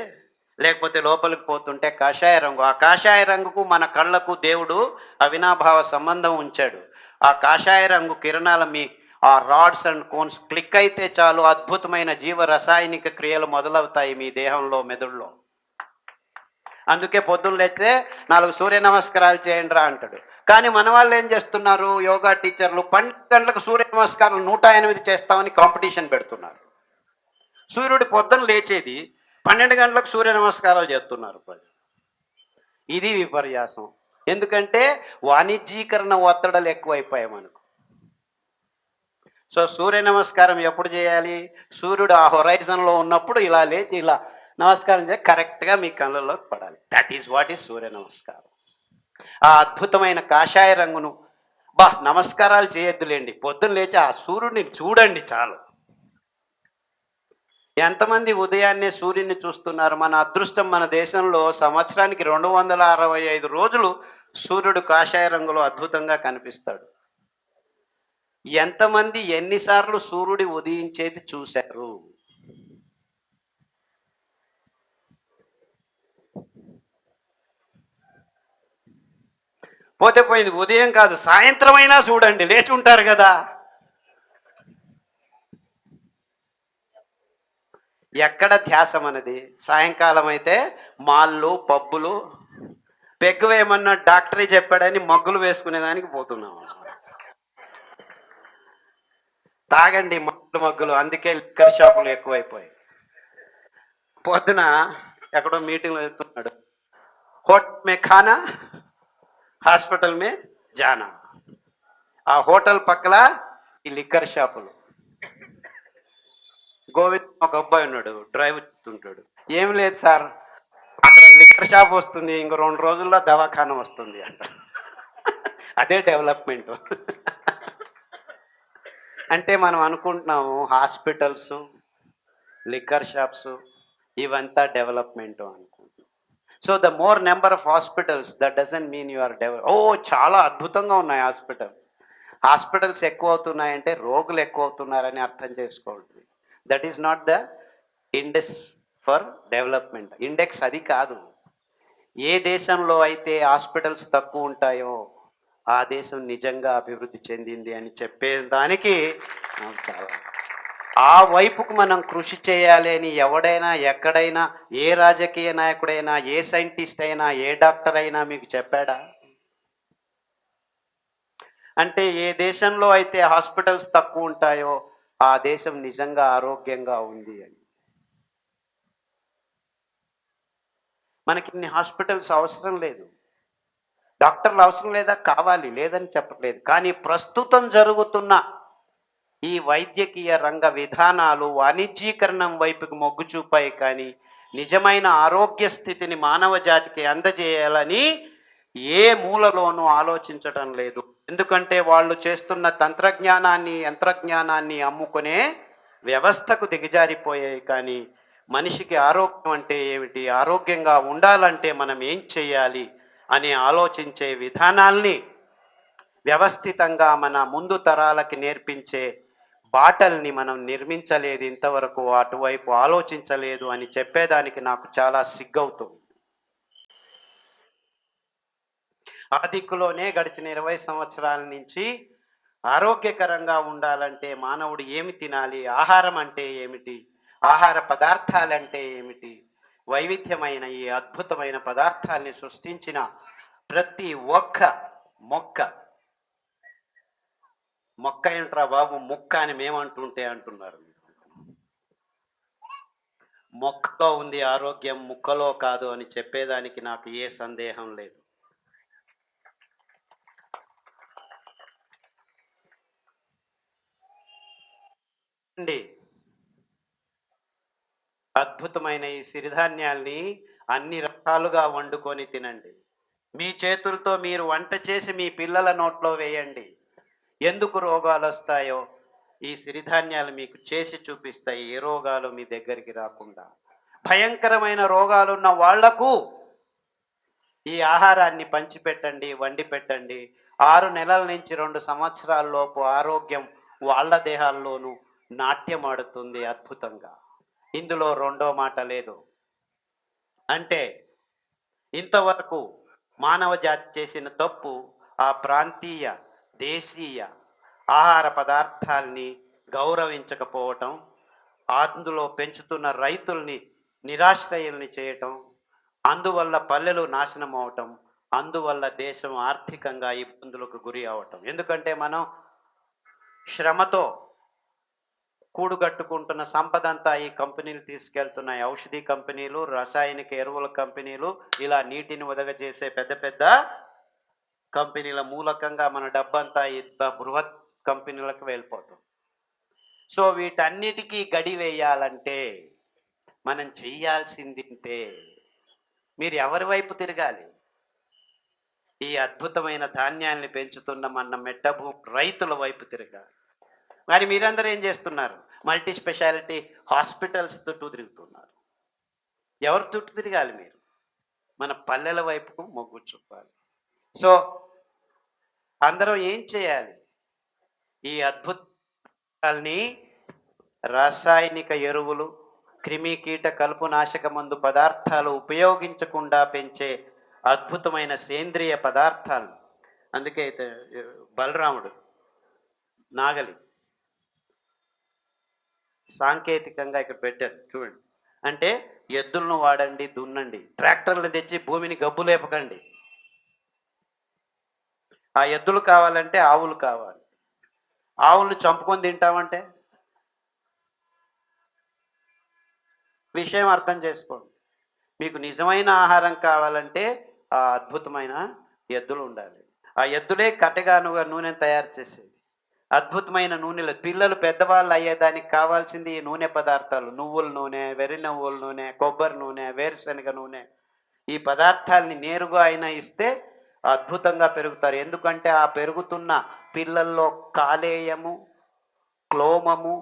లేకపోతే లోపలికి పోతుంటే కాషాయ రంగు, ఆ కాషాయ రంగుకు మన కళ్ళకు దేవుడు అవినాభావ సంబంధం ఉంచాడు. ఆ కాషాయ రంగు కిరణాల మీ ఆ రాడ్స్ అండ్ కోన్స్ క్లిక్ అయితే చాలు, అద్భుతమైన జీవ రసాయనిక క్రియలు మొదలవుతాయి మీ దేహంలో, మెదడులో. అందుకే పొద్దున్న లేస్తే 4 సూర్య నమస్కారాలు చేయండి రా అంటాడు. కానీ మన వాళ్ళు ఏం చేస్తున్నారు, యోగా టీచర్లు 12 గంటలకు సూర్య నమస్కారాలు 108 చేస్తామని కాంపిటీషన్ పెడుతున్నారు. సూర్యుడు పొద్దున లేచేది 12 గంటలకు సూర్య నమస్కారాలు చేస్తున్నారు ప్రజలు. ఇది విపర్యాసం. ఎందుకంటే వాణిజ్యీకరణ ఒత్తిడలు ఎక్కువైపోయాయి మనకు. సో సూర్య నమస్కారం ఎప్పుడు చేయాలి, సూర్యుడు ఆ హొరైజన్లో ఉన్నప్పుడు ఇలా లేచి ఇలా నమస్కారం చేసి కరెక్ట్గా మీ కళ్ళలోకి పడాలి. దట్ ఈజ్ వాట్ ఈజ్ సూర్య నమస్కారం. ఆ అద్భుతమైన కాషాయ రంగును నమస్కారాలు చేయొద్దులేండి, పొద్దున్న లేచి ఆ సూర్యుడిని చూడండి చాలు. ఎంతమంది ఉదయాన్నే సూర్యుడిని చూస్తున్నారు? మన అదృష్టం, మన దేశంలో సంవత్సరానికి 265 రోజులు సూర్యుడు కాషాయ రంగులో అద్భుతంగా కనిపిస్తాడు. ఎంతమంది ఎన్నిసార్లు సూర్యుడి ఉదయించేది చూశారు? పోతే పోయింది, ఉదయం కాదు సాయంత్రం అయినా చూడండి, లేచి ఉంటారు కదా. ఎక్కడ ధ్యాస మనది? సాయంకాలం అయితే మాళ్ళు, పబ్బులు, పెగ్గు వేయమన్న డాక్టరే చెప్పాడని మగ్గులు వేసుకునేదానికి పోతున్నాం. తాగండి మగ్గులు, అందుకే లిక్కర్ షాపులు ఎక్కువైపోయాయి. పొద్దున ఎక్కడో మీటింగ్లో చెప్తున్నాడు, హోటల్ మే ఖానా హాస్పిటల్ మే జానా. ఆ హోటల్ పక్కల ఈ లిక్కర్ షాపులు. గోవింద్ ఒక అబ్బాయి ఉన్నాడు, డ్రైవ్ చేస్తుంటాడు. ఏం లేదు సార్, అక్కడ లిక్కర్ షాప్ వస్తుంది, ఇంకో 2 రోజుల్లో దవాఖానా వస్తుంది అంట. అదే డెవలప్మెంట్. అంటే మనం అనుకుంటున్నాము హాస్పిటల్స్, లిక్కర్ షాప్స్ ఇవంతా డెవలప్మెంట్ అనుకుంటున్నాం. So the more number of hospitals that doesn't mean you are చాలా అద్భుతంగా ఉన్నాయి హాస్పిటల్స్. హాస్పిటల్స్ ఎక్కువ అవుతున్నాయంటే రోగులు ఎక్కువ అవుతున్నారని అర్థం చేసుకోండి. That is not the index for development. Index అది కాదు. ఏ దేశంలో అయితే హాస్పిటల్స్ తక్కువ ఉంటాయో ఆ దేశం నిజంగా అభివృద్ధి చెందింది అని చెప్పేదానికి చాలా ఆ వైపుకు మనం కృషి చేయాలి అని ఎవడైనా ఎక్కడైనా ఏ రాజకీయ నాయకుడైనా, ఏ సైంటిస్ట్ అయినా, ఏ డాక్టర్ అయినా మీకు చెప్పాడా? అంటే ఏ దేశంలో అయితే హాస్పిటల్స్ తక్కువ ఉంటాయో ఆ దేశం నిజంగా ఆరోగ్యంగా ఉంది అని. మనకి ఇన్ని హాస్పిటల్స్ అవసరం లేదు, డాక్టర్లు అవసరం లేదా, కావాలి, లేదని చెప్పట్లేదు. కానీ ప్రస్తుతం జరుగుతున్న ఈ వైద్యకీయ రంగ విధానాలు వాణిజ్యీకరణం వైపుకి మొగ్గు చూపాయి, కానీ నిజమైన ఆరోగ్య స్థితిని మానవ జాతికి అందజేయాలని ఏ మూలలోనూ ఆలోచించడం లేదు. ఎందుకంటే వాళ్ళు చేస్తున్న తంత్రజ్ఞానాన్ని, యంత్రజ్ఞానాన్ని అమ్ముకునే వ్యవస్థకు దిగజారిపోయాయి. కానీ మనిషికి ఆరోగ్యం అంటే ఏమిటి, ఆరోగ్యంగా ఉండాలంటే మనం ఏం చేయాలి అని ఆలోచించే విధానాల్ని వ్యవస్థితంగా మన ముందు తరాలకి నేర్పించే బాటల్ని మనం నిర్మించలేదు ఇంతవరకు, అటువైపు ఆలోచించలేదు అని చెప్పేదానికి నాకు చాలా సిగ్గవుతుంది. ఆ దిక్కులోనే గడిచిన 20 సంవత్సరాల నుంచి ఆరోగ్యకరంగా ఉండాలంటే మానవుడు ఏమి తినాలి, ఆహారం అంటే ఏమిటి, ఆహార పదార్థాలంటే ఏమిటి, వైవిధ్యమైన ఈ అద్భుతమైన పదార్థాల్ని సృష్టించిన ప్రతి ఒక్క మొక్క ఏంట్రా బాబు ముక్క అని మేమంటుంటే అంటున్నారు. మొక్కలో ఉంది ఆరోగ్యం, ముక్కలో కాదు అని చెప్పేదానికి నాకు ఏ సందేహం లేదు. అద్భుతమైన ఈ సిరిధాన్యాల్ని అన్ని రకాలుగా వండుకొని తినండి. మీ చేతులతో మీరు వంట చేసి మీ పిల్లల నోట్లో వేయండి. ఎందుకు రోగాలు వస్తాయో ఈ సిరిధాన్యాలు మీకు చేసి చూపిస్తాయి. ఏ రోగాలు మీ దగ్గరికి రాకుండా. భయంకరమైన రోగాలున్న వాళ్లకు ఈ ఆహారాన్ని పంచిపెట్టండి, వండి పెట్టండి. 6 నెలల నుంచి 2 సంవత్సరాల లోపు ఆరోగ్యం వాళ్ళ దేహాల్లోనూ నాట్యమాడుతుంది అద్భుతంగా. ఇందులో రెండో మాట లేదు. అంటే ఇంతవరకు మానవ జాతి చేసిన తప్పు ఆ ప్రాంతీయ దేశీయ ఆహార పదార్థాల్ని గౌరవించకపోవటం, అందులో పెంచుతున్న రైతుల్ని నిరాశ్రయుల్ని చేయటం, అందువల్ల పల్లెలు నాశనం అవటం, అందువల్ల దేశం ఆర్థికంగా ఇబ్బందులకు గురి అవటం. ఎందుకంటే మనం శ్రమతో కూడుగట్టుకుంటున్న సంపద అంతా ఈ కంపెనీలు తీసుకెళ్తున్నాయి. ఔషధి కంపెనీలు, రసాయనిక ఎరువుల కంపెనీలు, ఇలా నీటిని ఒదగజేసే పెద్ద పెద్ద కంపెనీల మూలకంగా మన డబ్బంతా ఈ బృహత్ కంపెనీలకు వెళ్ళిపోతుంది. సో వీటన్నిటికీ గడి వేయాలంటే మనం చెయ్యాల్సిందింతే. మీరు ఎవరి వైపు తిరగాలి? ఈ అద్భుతమైన ధాన్యాన్ని పెంచుతున్న మన మెట్టభూ రైతుల వైపు తిరగాలి. మరి మీరందరూ ఏం చేస్తున్నారు? మల్టీ స్పెషాలిటీ హాస్పిటల్స్ చుట్టూ తిరుగుతున్నారు. ఎవరు చుట్టూ తిరగాలి? మీరు మన పల్లెల వైపుకు మొగ్గు చూపాలి. సో అందరం ఏం చేయాలి? ఈ అద్భుతాల్ని రాసాయనిక ఎరువులు, క్రిమి కీట కలుపు నాశక మందు పదార్థాలు ఉపయోగించకుండా పెంచే అద్భుతమైన సేంద్రియ పదార్థాలు. అందుకే బలరాముడు నాగలి సాంకేతికంగా ఇక్కడ పెట్టారు చూడండి. అంటే ఎద్దులను వాడండి, దున్నండి. ట్రాక్టర్లు తెచ్చి భూమిని గబ్బు లేపకండి. ఆ ఎద్దులు కావాలంటే ఆవులు కావాలి. ఆవులను చంపుకొని తింటామంటే విషయం అర్థం చేసుకోండి. మీకు నిజమైన ఆహారం కావాలంటే ఆ అద్భుతమైన ఎద్దులు ఉండాలి. ఆ ఎద్దులే కట్టెగానుగా నూనెను తయారు చేసేది. అద్భుతమైన నూనెలు. పిల్లలు పెద్దవాళ్ళు అయ్యేదానికి కావాల్సింది ఈ నూనె పదార్థాలు. నువ్వుల నూనె, వెర్రి నువ్వుల నూనె, కొబ్బరి నూనె, వేరుశనగ నూనె. ఈ పదార్థాలని నేరుగా అయినా ఇస్తే అద్భుతంగా పెరుగుతారు. ఎందుకంటే ఆ పెరుగుతున్న పిల్లల్లో కాలేయము, క్లోమము,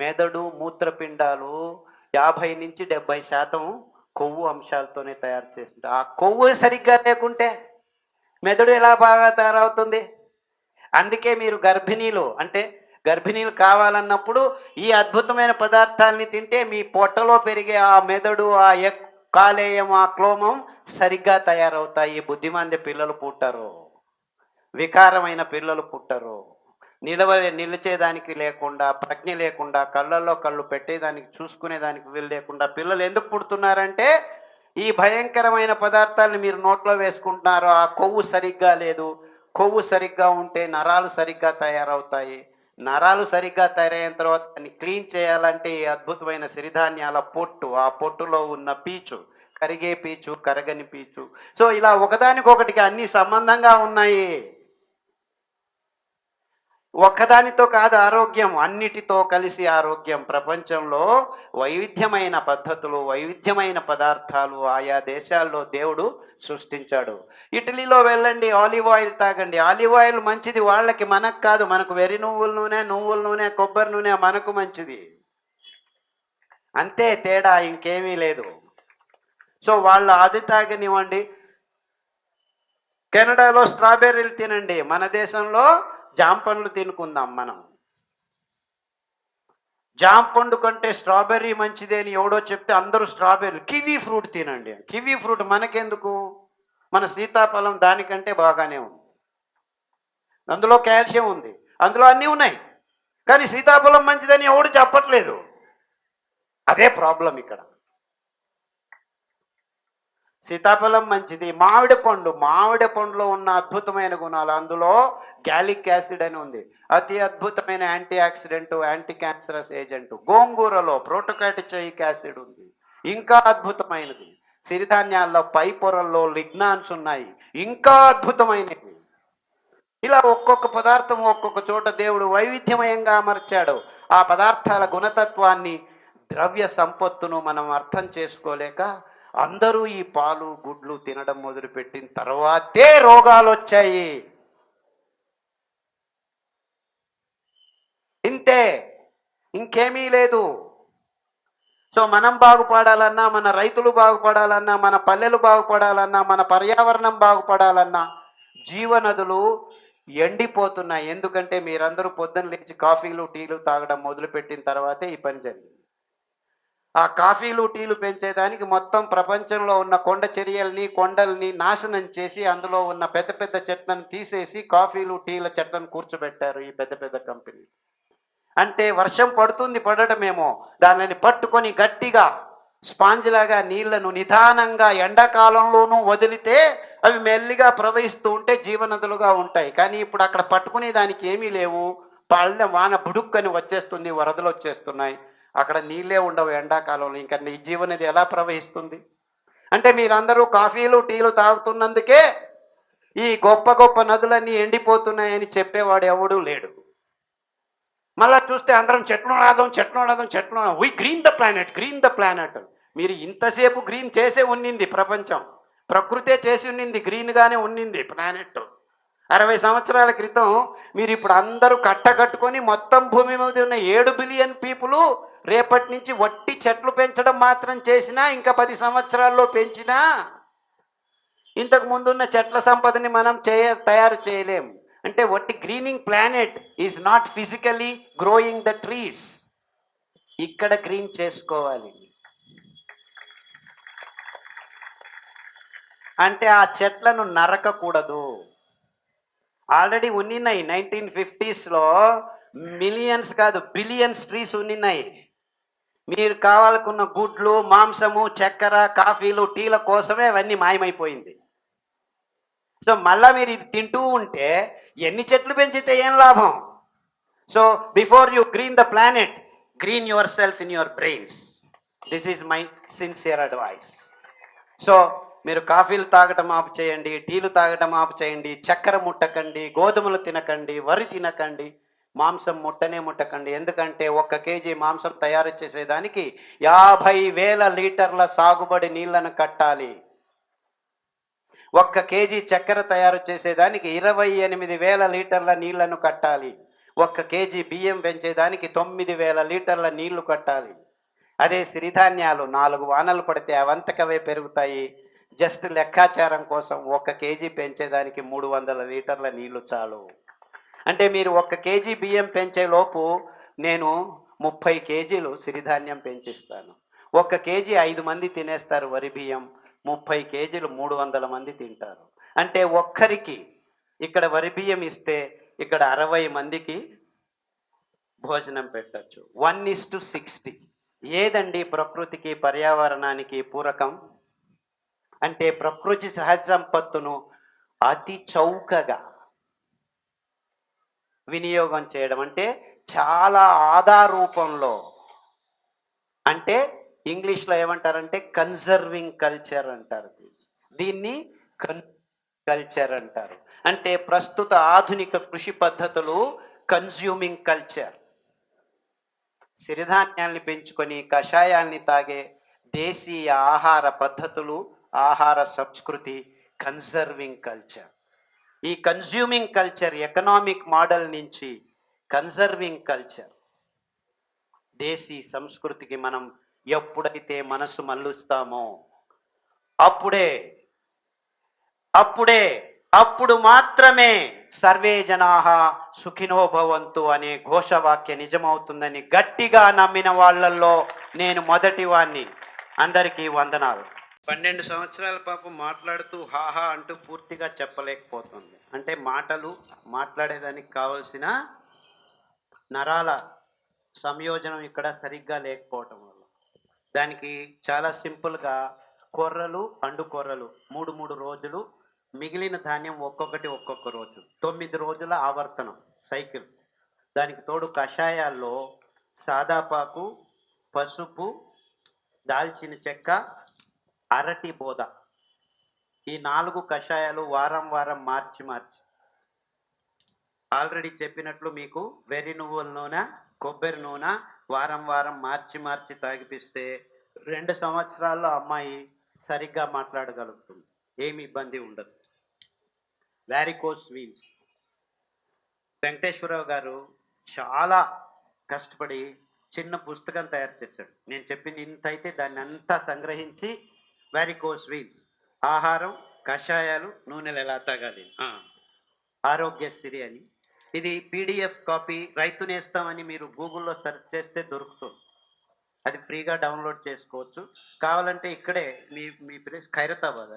మెదడు, మూత్రపిండాలు 50 నుంచి 70% కొవ్వు అంశాలతోనే తయారు చేస్తుంటారు. ఆ కొవ్వు సరిగ్గా లేకుంటే మెదడు ఎలా బాగా తయారవుతుంది? అందుకే మీరు గర్భిణీలు కావాలన్నప్పుడు ఈ అద్భుతమైన పదార్థాలని తింటే మీ పొట్టలో పెరిగే ఆ మెదడు, ఆ కాలేయం, ఆ క్లోమం సరిగ్గా తయారవుతాయి. బుద్ధిమంది పిల్లలు పుట్టరు, వికారమైన పిల్లలు పుట్టరు. నిలిచేదానికి లేకుండా, ప్రజ్ఞ లేకుండా, కళ్ళల్లో కళ్ళు పెట్టేదానికి, చూసుకునేదానికి వీలు లేకుండా పిల్లలు ఎందుకు పుడుతున్నారంటే ఈ భయంకరమైన పదార్థాలను మీరు నోట్లో వేసుకుంటున్నారు. ఆ కొవ్వు సరిగ్గా లేదు. కొవ్వు సరిగ్గా ఉంటే నరాలు సరిగ్గా తయారవుతాయి. నరాలు సరిగ్గా తయారైన తర్వాత దాన్ని క్లీన్ చేయాలంటే ఈ అద్భుతమైన సిరిధాన్యాల పొట్టు, ఆ పొట్టులో ఉన్న పీచు, కరిగే పీచు, కరగని పీచు. సో ఇలా ఒకదానికొకటికి అన్ని సంబంధంగా ఉన్నాయి. ఒక్కదానితో కాదు ఆరోగ్యం, అన్నిటితో కలిసి ఆరోగ్యం. ప్రపంచంలో వైవిధ్యమైన పద్ధతులు, వైవిధ్యమైన పదార్థాలు ఆయా దేశాల్లో దేవుడు సృష్టించాడు. ఇటలీలో వెళ్ళండి, ఆలివ్ ఆయిల్ తాగండి. ఆలివ్ ఆయిల్ మంచిది వాళ్ళకి, మనకు కాదు. మనకు వెర్రి నువ్వుల నూనె, కొబ్బరి నూనె మనకు మంచిది. అంతే తేడా, ఇంకేమీ లేదు. సో వాళ్ళు అది తాగనివ్వండి. కెనడాలో స్ట్రాబెర్రీలు తినండి, మన దేశంలో జామ పండ్లు తినుకుందాం. మనం జామ పండు కంటే స్ట్రాబెర్రీ మంచిది అని ఎవడో చెప్తే అందరూ స్ట్రాబెర్రీ. కివీ ఫ్రూట్ తినండి. కివీ ఫ్రూట్ మనకెందుకు? మన సీతాఫలం దానికంటే బాగానే ఉంది. అందులో కాల్షియం ఉంది, అందులో అన్నీ ఉన్నాయి. కానీ సీతాఫలం మంచిదని ఎవడు చెప్పట్లేదు. అదే ప్రాబ్లం ఇక్కడ. సీతాఫలం మంచిది. మామిడి పండులో ఉన్న అద్భుతమైన గుణాలు, అందులో గ్యాలిక్ యాసిడ్ అని ఉంది, అతి అద్భుతమైన anti oxidant, anti cancerous agent. గోంగూరలో ప్రోటోకాటిచోయిక్ యాసిడ్ ఉంది, ఇంకా అద్భుతమైనది. సిరిధాన్యాల్లో పై పొరల్లో లిగ్నాన్స్ ఉన్నాయి, ఇంకా అద్భుతమైనవి. ఇలా ఒక్కొక్క పదార్థం ఒక్కొక్క చోట దేవుడు వైవిధ్యమయంగా అమర్చాడు. ఆ పదార్థాల గుణతత్వాన్ని ద్రవ్య సంపత్తును మనం అర్థం చేసుకోలేక అందరూ ఈ పాలు గుడ్లు తినడం మొదలుపెట్టిన తర్వాతే రోగాలు వచ్చాయి. ఇంతే, ఇంకేమీ లేదు. సో మనం బాగుపడాలన్నా, మన రైతులు బాగుపడాలన్నా, మన పల్లెలు బాగుపడాలన్నా, మన పర్యావరణం బాగుపడాలన్నా జీవనదులు ఎండిపోతున్నాయి. ఎందుకంటే మీరందరూ పొద్దున్న లేచి కాఫీలు టీలు తాగడం మొదలుపెట్టిన తర్వాతే ఈ పని జరిగింది. ఆ కాఫీలు టీలు పెంచేదానికి మొత్తం ప్రపంచంలో ఉన్న కొండ చర్యల్ని కొండల్ని నాశనం చేసి అందులో ఉన్న పెద్ద పెద్ద చెట్లను తీసేసి కాఫీలు టీల చెట్లను కూర్చోబెట్టారు ఈ పెద్ద పెద్ద కంపెనీ. అంటే వర్షం పడుతుంది, పడటమేమో, దానిని పట్టుకొని గట్టిగా స్పాంజ్ లాగా నీళ్లను నిదానంగా ఎండాకాలంలోనూ వదిలితే అవి మెల్లిగా ప్రవహిస్తూ ఉంటే జీవనదులుగా ఉంటాయి. కానీ ఇప్పుడు అక్కడ పట్టుకునే దానికి ఏమీ లేవు. పళ్ళ వాన బుడుక్కని వచ్చేస్తుంది, వరదలు వచ్చేస్తున్నాయి, అక్కడ నీళ్ళే ఉండవు ఎండాకాలంలో. ఇంకా నీ జీవనది ఎలా ప్రవహిస్తుంది? అంటే మీరందరూ కాఫీలు టీలు తాగుతున్నందుకే ఈ గొప్ప గొప్ప నదులన్నీ ఎండిపోతున్నాయని చెప్పేవాడు ఎవడూ లేడు. మళ్ళా చూస్తే అందరం చెట్లు నాదం చెట్లు నాదం చెట్లు నాదం, we green the planet, green the planet. మీరు ఇంతసేపు గ్రీన్ చేసే ఉన్నింది ప్రపంచం, ప్రకృతే చేసి ఉన్నింది, గ్రీన్గానే ఉన్నింది ప్లానెట్. 60 సంవత్సరాల క్రితం మీరు ఇప్పుడు అందరూ కట్టకట్టుకొని మొత్తం భూమి మీద ఉన్న 7 బిలియన్ పీపుల్ రేపటి నుంచి వట్టి చెట్లు పెంచడం మాత్రం చేసినా, ఇంకా 10 సంవత్సరాల్లో పెంచినా ఇంతకు ముందున్న చెట్ల సంపదని మనం తయారు చేయలేం. అంటే వట్టి greening planet is not physically growing the trees. ఇక్కడ గ్రీన్ చేసుకోవాలి. అంటే ఆ చెట్లను నరకకూడదు. ఆల్రెడీ ఉన్నిన్నాయి 1950s మిలియన్స్ కాదు బిలియన్స్ ట్రీస్ ఉన్నిన్నాయి. మీరు కావాలనుకున్న గుడ్లు, మాంసము, చక్కెర, కాఫీలు, టీల కోసమే అవన్నీ మాయమైపోయింది. సో మళ్ళీ మీరు ఇది తింటూ ఉంటే ఎన్ని చెట్లు పెంచితే ఏం లాభం? So before you green the planet, green your self in your brains. This is my sincere advice. So మీరు కాఫీలు తాగటం ఆపు చేయండి, టీలు తాగటం ఆపు చేయండి, చక్కెర ముట్టకండి, గోధుమలు తినకండి, వరి తినకండి, మాంసం ముట్టనే ముట్టకండి. ఎందుకంటే 1 కేజీ మాంసం తయారు చేసేదానికి 50,000 లీటర్ల సాగుబడి నీళ్లను కట్టాలి. 1 కేజీ చక్కెర తయారు చేసేదానికి 28,000 లీటర్ల నీళ్లను కట్టాలి. 1 కేజీ బియ్యం పెంచేదానికి 9,000 లీటర్ల నీళ్లు కట్టాలి. అదే సిరిధాన్యాలు 4 వానలు పడితే అవంతకవే పెరుగుతాయి. జస్ట్ లెక్కాచారం కోసం 1 కేజీ పెంచేదానికి 300 లీటర్ల నీళ్లు చాలు. అంటే మీరు 1 కేజీ బియ్యం పెంచే లోపు నేను 30 కేజీలు సిరిధాన్యం పెంచిస్తాను. 1 కేజీ 5 మంది తినేస్తారు వరి బియ్యం, 30 కేజీలు 300 మంది తింటారు. అంటే ఒక్కరికి ఇక్కడ వరి బియ్యం ఇస్తే ఇక్కడ 60 మందికి భోజనం పెట్టచ్చు. 1:60. ఏదండి ప్రకృతికి పర్యావరణానికి పూరకం? అంటే ప్రకృతి సహజ సంపత్తును అతి చౌకగా వినియోగం చేయడం, అంటే చాలా ఆదా రూపంలో. అంటే ఇంగ్లీష్లో ఏమంటారంటే కన్జర్వింగ్ కల్చర్ అంటారు. దీన్ని కల్చర్ అంటారు. అంటే ప్రస్తుత ఆధునిక కృషి పద్ధతులు కన్జ్యూమింగ్ కల్చర్. సిరిధాన్యాల్ని పెంచుకొని కషాయాల్ని తాగే దేశీయ ఆహార పద్ధతులు, ఆహార సంస్కృతి కన్జర్వింగ్ కల్చర్. ఈ కన్జ్యూమింగ్ కల్చర్ ఎకనామిక్ మోడల్ నుంచి కన్జర్వింగ్ కల్చర్, దేశీ సంస్కృతికి మనం ఎప్పుడైతే మనసు మళ్ళుస్తామో అప్పుడు మాత్రమే సర్వే జనాః సుఖినో భవంతు అనే ఘోషవాక్య నిజమవుతుందని గట్టిగా నమ్మిన వాళ్ళల్లో నేను మొదటి వాణ్ణి. అందరికీ వందనాలు. 12 సంవత్సరాల పాపం మాట్లాడుతూ హాహా అంటూ పూర్తిగా చెప్పలేకపోతుంది. అంటే మాట్లాడేదానికి కావలసిన నరాల సంయోజనం ఇక్కడ సరిగ్గా లేకపోవటం వల్ల. దానికి చాలా సింపుల్గా కొర్రలు, పండు కొర్రలు 3 రోజులు, మిగిలిన ధాన్యం ఒక్కొక్క రోజు, 9 రోజుల ఆవర్తనం సైకిల్. దానికి తోడు కషాయాల్లో సాదాపాకు, పసుపు, దాల్చిన చెక్క, అరటి బోద, ఈ 4 కషాయాలు వారం మార్చి ఆల్రెడీ చెప్పినట్లు మీకు వెర్రి నువ్వుల నూనె, కొబ్బరి నూనె, వారం వారం మార్చి మార్చి తాగిపిస్తే 2 సంవత్సరాల్లో అమ్మాయి సరిగ్గా మాట్లాడగలుగుతుంది, ఏమి ఇబ్బంది ఉండదు. Varicose veins. వెంకటేశ్వరరావు గారు చాలా కష్టపడి చిన్న పుస్తకం తయారు చేశాడు. నేను చెప్పింది ఇంత అయితే దాన్ని అంతా సంగ్రహించి వారికోస్ వీన్స్, ఆహారం, కషాయాలు, నూనెలు ఎలా తాగాలి, ఆరోగ్యశ్రీ అని. ఇది పీడిఎఫ్ కాపీ రైతు నేస్తామని మీరు గూగుల్లో సెర్చ్ చేస్తే దొరుకుతుంది. అది ఫ్రీగా డౌన్లోడ్ చేసుకోవచ్చు. కావాలంటే ఇక్కడే మీ ప్లేస్ ఖైరతాబాద్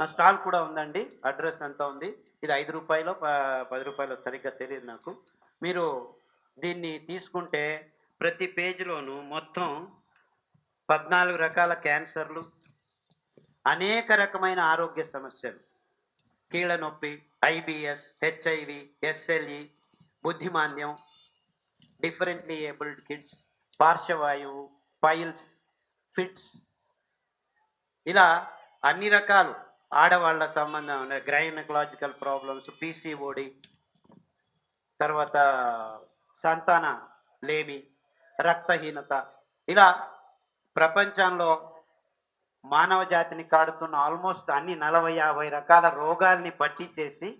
స్టాల్ కూడా ఉందండి. అడ్రస్ అంతా ఉంది. ఇది 5 రూపాయలు 10 రూపాయలు సరిగ్గా తెలియదు నాకు. మీరు దీన్ని తీసుకుంటే ప్రతి పేజీలోనూ మొత్తం 14 రకాల క్యాన్సర్లు, అనేక రకమైన ఆరోగ్య సమస్యలు, కీళ్ళ నొప్పి, ఐబిఎస్, హెచ్ఐవి, ఎస్ఎల్ఈ, బుద్ధిమాంద్యం, డిఫరెంట్లీ ఏబుల్డ్ కిడ్స్, పార్శ్వవాయువు, పైల్స్, ఫిట్స్, ఇలా అన్ని రకాలు ఆడవాళ్ళ సంబంధం గైనకలాజికల్ ప్రాబ్లమ్స్, పీసీఓడి, తర్వాత సంతాన లేమి, రక్తహీనత, ఇలా ప్రపంచంలో మానవ జాతిని కాడుతున్న ఆల్మోస్ట్ అన్ని 40-50 రకాల రోగాల్ని పట్టి చేసి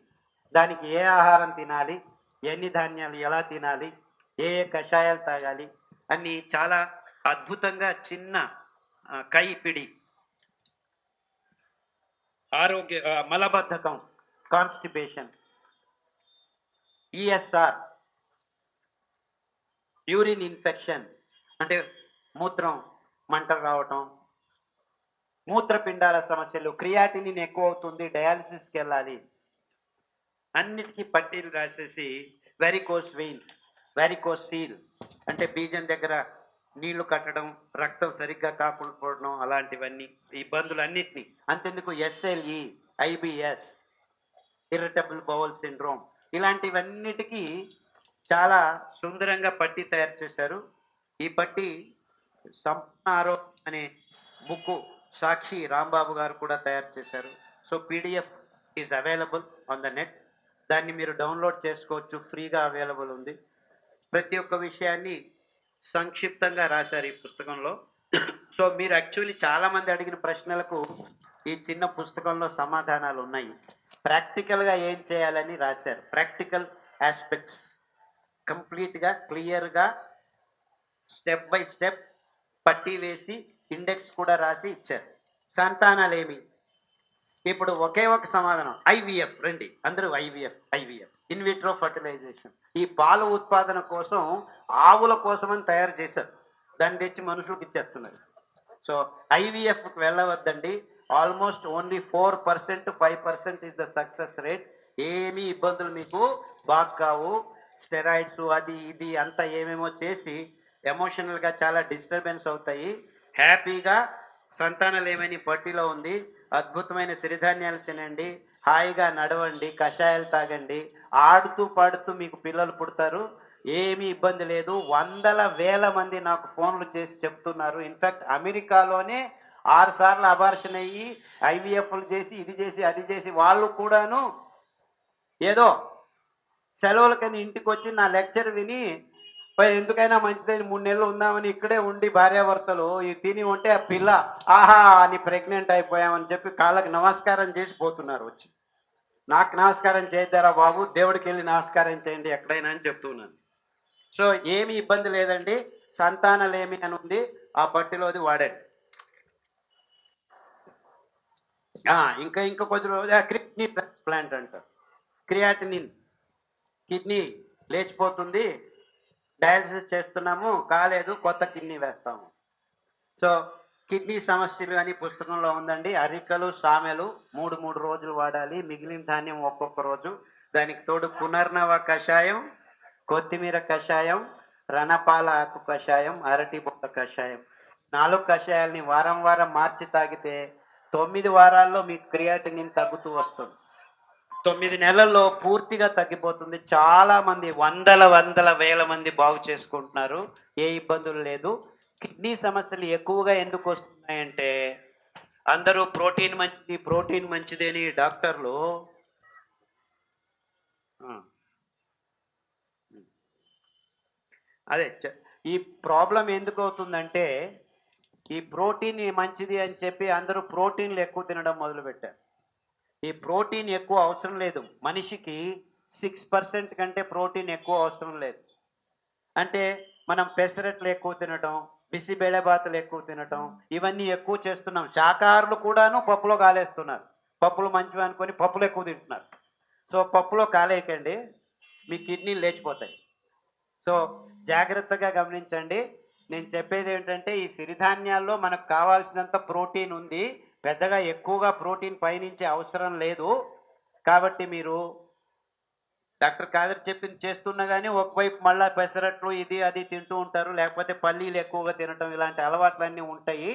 దానికి ఏ ఆహారం తినాలి, ఎన్ని ధాన్యాలు ఎలా తినాలి, ఏ ఏ కషాయాలు తాగాలి అన్ని చాలా అద్భుతంగా చిన్న కైపిడి. ఆరోగ్య మలబద్ధకం, కాన్స్టిపేషన్, ఈఎస్ఆర్, యూరిన్ ఇన్ఫెక్షన్ అంటే మూత్రం మంటలు రావటం, మూత్రపిండాల సమస్యలు, క్రియాటినిన్ ఎక్కువ అవుతుంది, డయాలసిస్కి వెళ్ళాలి, అన్నిటికీ పట్టీలు రాసేసి వెరికోస్ వెయిన్స్, వెరికోస్ సీల్ అంటే బీజం దగ్గర నీళ్లు కట్టడం, రక్తం సరిగ్గా కాకుండా పోవడం, అలాంటివన్నీ ఇబ్బందులన్నిటినీ. అంతెందుకు ఎస్ఎల్ఈ, ఐబిఎస్, ఇర్రిటబుల్ బౌల్ సిండ్రోమ్, ఇలాంటివన్నిటికీ చాలా సుందరంగా పట్టీ తయారు చేశారు. ఈ పట్టీ సంపూర్ణ ఆరోగ్యం అనే బుక్ సాక్షి రాంబాబు గారు కూడా తయారు చేశారు. So PDF is available on the net. దాన్ని మీరు డౌన్లోడ్ చేసుకోవచ్చు, ఫ్రీగా అవైలబుల్ ఉంది. ప్రతి ఒక్క విషయాన్ని సంక్షిప్తంగా రాశారు ఈ పుస్తకంలో. సో మీరు యాక్చువల్లీ చాలామంది అడిగిన ప్రశ్నలకు ఈ చిన్న పుస్తకంలో సమాధానాలు ఉన్నాయి. ప్రాక్టికల్గా ఏం చేయాలని రాశారు, ప్రాక్టికల్ ఆస్పెక్ట్స్ కంప్లీట్గా క్లియర్గా స్టెప్ బై స్టెప్ పట్టీ వేసి ఇండెక్స్ కూడా రాసి ఇచ్చారు. సంతానాలేమి, ఇప్పుడు ఒకే ఒక సమాధానం ఐవీఎఫ్. రండి అందరూ ఐవీఎఫ్ ఇన్విట్రో ఫర్టిలైజేషన్. ఈ పాల ఉత్పాదన కోసం ఆవుల కోసమని తయారు చేశారు, దాన్ని తెచ్చి మనుషులకు ఇచ్చేస్తున్నారు. సో ఐవీఎఫ్కి వెళ్ళవద్దండి. Almost only 4%, 5% is the success rate. ఏమీ ఇబ్బందులు మీకు బాగా కావు. స్టెరాయిడ్స్ అది ఇది అంతా ఏమేమో చేసి ఎమోషనల్గా చాలా డిస్టర్బెన్స్ అవుతాయి. హ్యాపీగా సంతానాలు ఏమైనా పట్టిలో ఉంది, అద్భుతమైన సిరిధాన్యాలు తినండి, హాయిగా నడవండి, కషాయాలు తాగండి, ఆడుతూ పాడుతూ మీకు పిల్లలు పుడతారు, ఏమీ ఇబ్బంది లేదు. 100,000 మంది నాకు ఫోన్లు చేసి చెప్తున్నారు. ఇన్ఫ్యాక్ట్ అమెరికాలోనే 6 సార్లు అబార్షన్ అయ్యి ఐవీఎఫ్లు చేసి ఇది చేసి అది చేసి వాళ్ళు కూడాను ఏదో సెలవులకని ఇంటికి వచ్చి నా లెక్చర్ విని ఎందుకైనా మంచిదని 3 నెలలు ఉందామని ఇక్కడే ఉండి భార్యాభర్తలు ఇవి తిని ఉంటే ఆ పిల్ల ఆహా అని ప్రెగ్నెంట్ అయిపోయామని చెప్పి కాళ్ళకి నమస్కారం చేసి పోతున్నారు. వచ్చి నాకు నమస్కారం చేద్దారా బాబు, దేవుడికి వెళ్ళి నమస్కారం చేయండి ఎక్కడైనా అని చెప్తున్నాను. సో ఏమి ఇబ్బంది లేదండి. సంతానలేమి అని ఉంది, ఆ పట్టిలోది వాడండి. ఇంకా కొద్ది రోజు కిడ్నీ ట్రాన్స్ప్లాంట్ అంటారు. క్రియాటినిన్, కిడ్నీ లేచిపోతుంది, డయాలసిస్ చేస్తున్నాము, కాలేదు, కొత్త కిడ్నీ వేస్తాము. సో కిడ్నీ సమస్యలు అని పుస్తకంలో ఉందండి. అరికలు, సామెలు 3 రోజులు వాడాలి, మిగిలిన ధాన్యం ఒక్కొక్క రోజు. దానికి తోడు పునర్నవ కషాయం, కొత్తిమీర కషాయం, రణపాల ఆకు కషాయం, అరటి బొక్క కషాయం, 4 కషాయాలని వారం వారం మార్చి తాగితే 9 వారాల్లో మీకు క్రియాటినిన్ తగ్గుతూ వస్తుంది. 9 నెలల్లో పూర్తిగా తగ్గిపోతుంది. చాలా మంది వందల వేల మంది బాగు చేసుకుంటున్నారు, ఏ ఇబ్బందులు లేదు. కిడ్నీ సమస్యలు ఎక్కువగా ఎందుకు వస్తున్నాయంటే అందరూ ప్రోటీన్ మంచిదని డాక్టర్లు అదే ఈ ప్రాబ్లం ఎందుకు అవుతుందంటే ఈ ప్రోటీన్ మంచిది అని చెప్పి అందరూ ప్రోటీన్లు ఎక్కువ తినడం మొదలుపెట్టారు. ఈ ప్రోటీన్ ఎక్కువ అవసరం లేదు మనిషికి. 6% కంటే ప్రోటీన్ ఎక్కువ అవసరం లేదు. అంటే మనం పెసరట్లు ఎక్కువ తినటం, బిసిబేళబాతులు ఎక్కువ తినటం, ఇవన్నీ ఎక్కువ చేస్తున్నాం. శాకాహారులు కూడాను పప్పులో కాలేస్తున్నారు. పప్పులు మంచివి అనుకొని పప్పులు ఎక్కువ తింటున్నారు. సో పప్పులో కాలేయకండి, మీ కిడ్నీలు లేచిపోతాయి. సో జాగ్రత్తగా గమనించండి. నేను చెప్పేది ఏంటంటే ఈ సిరిధాన్యాల్లో మనకు కావాల్సినంత ప్రోటీన్ ఉంది. పెద్దగా ఎక్కువగా ప్రోటీన్ పైనుంచి అవసరం లేదు. కాబట్టి మీరు డాక్టర్ కాదర్ చెప్పింది చేస్తున్నా కానీ ఒకవైపు మళ్ళీ పెసరట్లు ఇది అది తింటూ ఉంటారు. లేకపోతే పల్లీలు ఎక్కువగా తినటం, ఇలాంటి అలవాట్లన్నీ ఉంటాయి.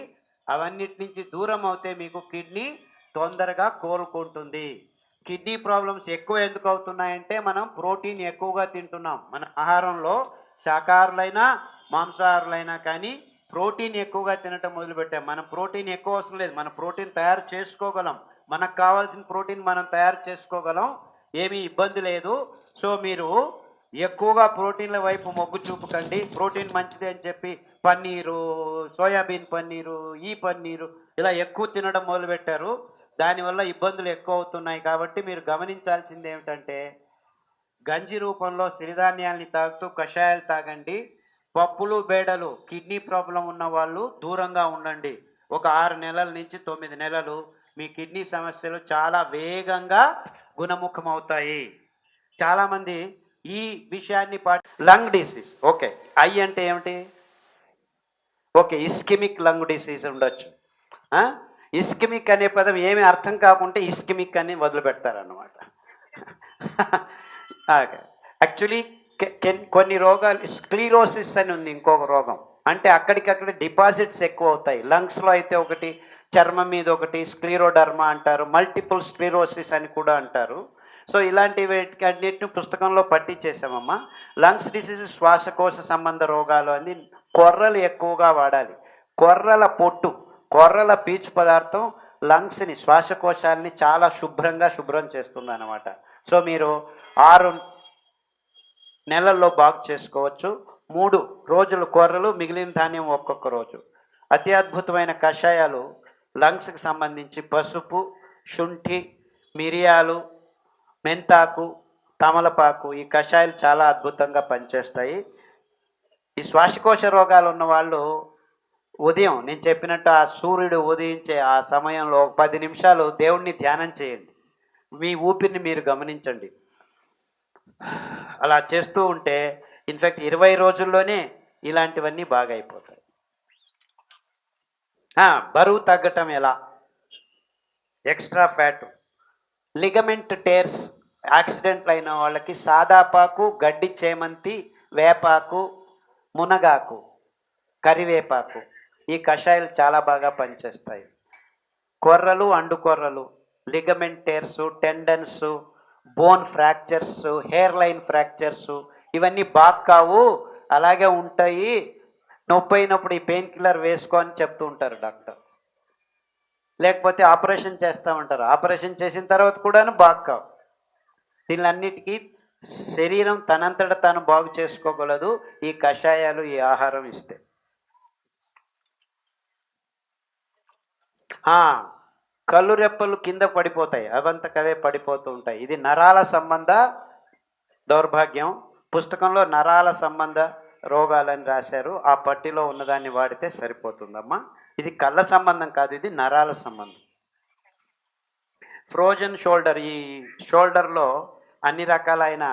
అవన్నిటి నుంచి దూరం అవుతే మీకు కిడ్నీ తొందరగా కోలుకుంటుంది. కిడ్నీ ప్రాబ్లమ్స్ ఎక్కువ ఎందుకు అవుతున్నాయంటే మనం ప్రోటీన్ ఎక్కువగా తింటున్నాం. మన ఆహారంలో శాకాహారులైనా మాంసాహారులైనా కానీ ప్రోటీన్ ఎక్కువగా తినటం మొదలుపెట్టాం. మనం ప్రోటీన్ ఎక్కువ అవసరం లేదు, మన ప్రోటీన్ తయారు చేసుకోగలం. మనకు కావాల్సిన ప్రోటీన్ మనం తయారు చేసుకోగలం, ఏమీ ఇబ్బంది లేదు. సో మీరు ఎక్కువగా ప్రోటీన్ల వైపు మొగ్గు చూపకండి. ప్రోటీన్ మంచిది అని చెప్పి పన్నీరు, సోయాబీన్ పన్నీరు, ఈ పన్నీరు ఇలా ఎక్కువ తినడం మొదలుపెట్టారు. దానివల్ల ఇబ్బందులు ఎక్కువ అవుతున్నాయి. కాబట్టి మీరు గమనించాల్సింది ఏమిటంటే గంజి రూపంలో సిరిధాన్యాల్ని తాగుతూ కషాయాలు తాగండి. పప్పులు బేడలు కిడ్నీ ప్రాబ్లం ఉన్న వాళ్ళు దూరంగా ఉండండి. ఒక 6 నెలల నుంచి 9 నెలలు మీ కిడ్నీ సమస్యలు చాలా వేగంగా గుణముఖం అవుతాయి. చాలామంది ఈ విషయాన్ని లంగ్ డిసీజ్, ఓకే, ఐ అంటే ఏమిటి? ఓకే, ఇస్కిమిక్ లంగ్ డిసీజ్ ఉండొచ్చు. ఇస్కిమిక్ అనే పదం ఏమీ అర్థం కాకుంటే ఇస్కిమిక్ అని వదిలిపెడతారన్నమాట. యాక్చువల్లీ కొన్ని రోగాలు, స్క్లీరోసిస్ అని ఉంది ఇంకొక రోగం. అంటే అక్కడికక్కడ డిపాజిట్స్ ఎక్కువ అవుతాయి. లంగ్స్లో అయితే ఒకటి, చర్మం మీద ఒకటి, స్క్లీరోడర్మా అంటారు, మల్టిపుల్ స్క్లీరోసిస్ అని కూడా అంటారు. సో ఇలాంటి వీటికి అన్నిటిని పుస్తకంలో పట్టించేసామమ్మా. లంగ్స్ డిసీజ్ శ్వాసకోశ సంబంధ రోగాలు అని కొర్రలు ఎక్కువగా వాడాలి. కొర్రల పొట్టు, కొర్రల పీచు పదార్థం లంగ్స్ని, శ్వాసకోశాలని చాలా శుభ్రం చేస్తుంది అన్నమాట. సో మీరు 6 నెలల్లో బాగు చేసుకోవచ్చు. 3 రోజులు కొర్రలు, మిగిలిన ధాన్యం ఒక్కొక్క రోజు. అతి అద్భుతమైన కషాయాలు లంగ్స్కి సంబంధించి పసుపు, శుంఠి, మిరియాలు, మెంతాకు, తమలపాకు, ఈ కషాయాలు చాలా అద్భుతంగా పనిచేస్తాయి. ఈ శ్వాసకోశ రోగాలు ఉన్న వాళ్ళు ఉదయం నేను చెప్పినట్టు ఆ సూర్యుడు ఉదయించే ఆ సమయంలో 10 నిమిషాలు దేవుణ్ణి ధ్యానం చేయండి. మీ ఊపిరిని మీరు గమనించండి. అలా చేస్తూ ఉంటే ఇన్ఫ్యాక్ట్ 20 రోజుల్లోనే ఇలాంటివన్నీ బాగా అయిపోతాయి. బరువు తగ్గటం ఎలా? ఎక్స్ట్రా ఫ్యాట్, లిగమెంట్ టేర్స్, యాక్సిడెంట్లు అయిన వాళ్ళకి సాదాపాకు, గడ్డి చేమంతి, వేపాకు, మునగాకు, కరివేపాకు, ఈ కషాయాలు చాలా బాగా పనిచేస్తాయి. కొర్రలు, అండుకొర్రలు, ligament tears, tendons, bone fractures, hairline fractures, ఇవన్నీ బాగా కావు, అలాగే ఉంటాయి. నొప్పి అయినప్పుడు ఈ పెయిన్ కిల్లర్ వేసుకో అని చెప్తూ ఉంటారు డాక్టర్. లేకపోతే ఆపరేషన్ చేస్తామంటారు. ఆపరేషన్ చేసిన తర్వాత కూడాను బాగా కావు. దీనిలన్నిటికీ శరీరం తనంతట తాను బాగు చేసుకోగలదు ఈ కషాయాలు, ఈ ఆహారం ఇస్తే. కళ్ళు రెప్పలు కింద పడిపోతాయి, అవంతకవే పడిపోతూ ఉంటాయి. ఇది నరాల సంబంధ దౌర్భాగ్యం. పుస్తకంలో నరాల సంబంధ రోగాలని రాశారు. ఆ పట్టిలో ఉన్నదాన్ని వాడితే సరిపోతుందమ్మా. ఇది కళ్ళ సంబంధం కాదు, ఇది నరాల సంబంధం. ఫ్రోజన్ షోల్డర్, ఈ షోల్డర్లో అన్ని రకాలైన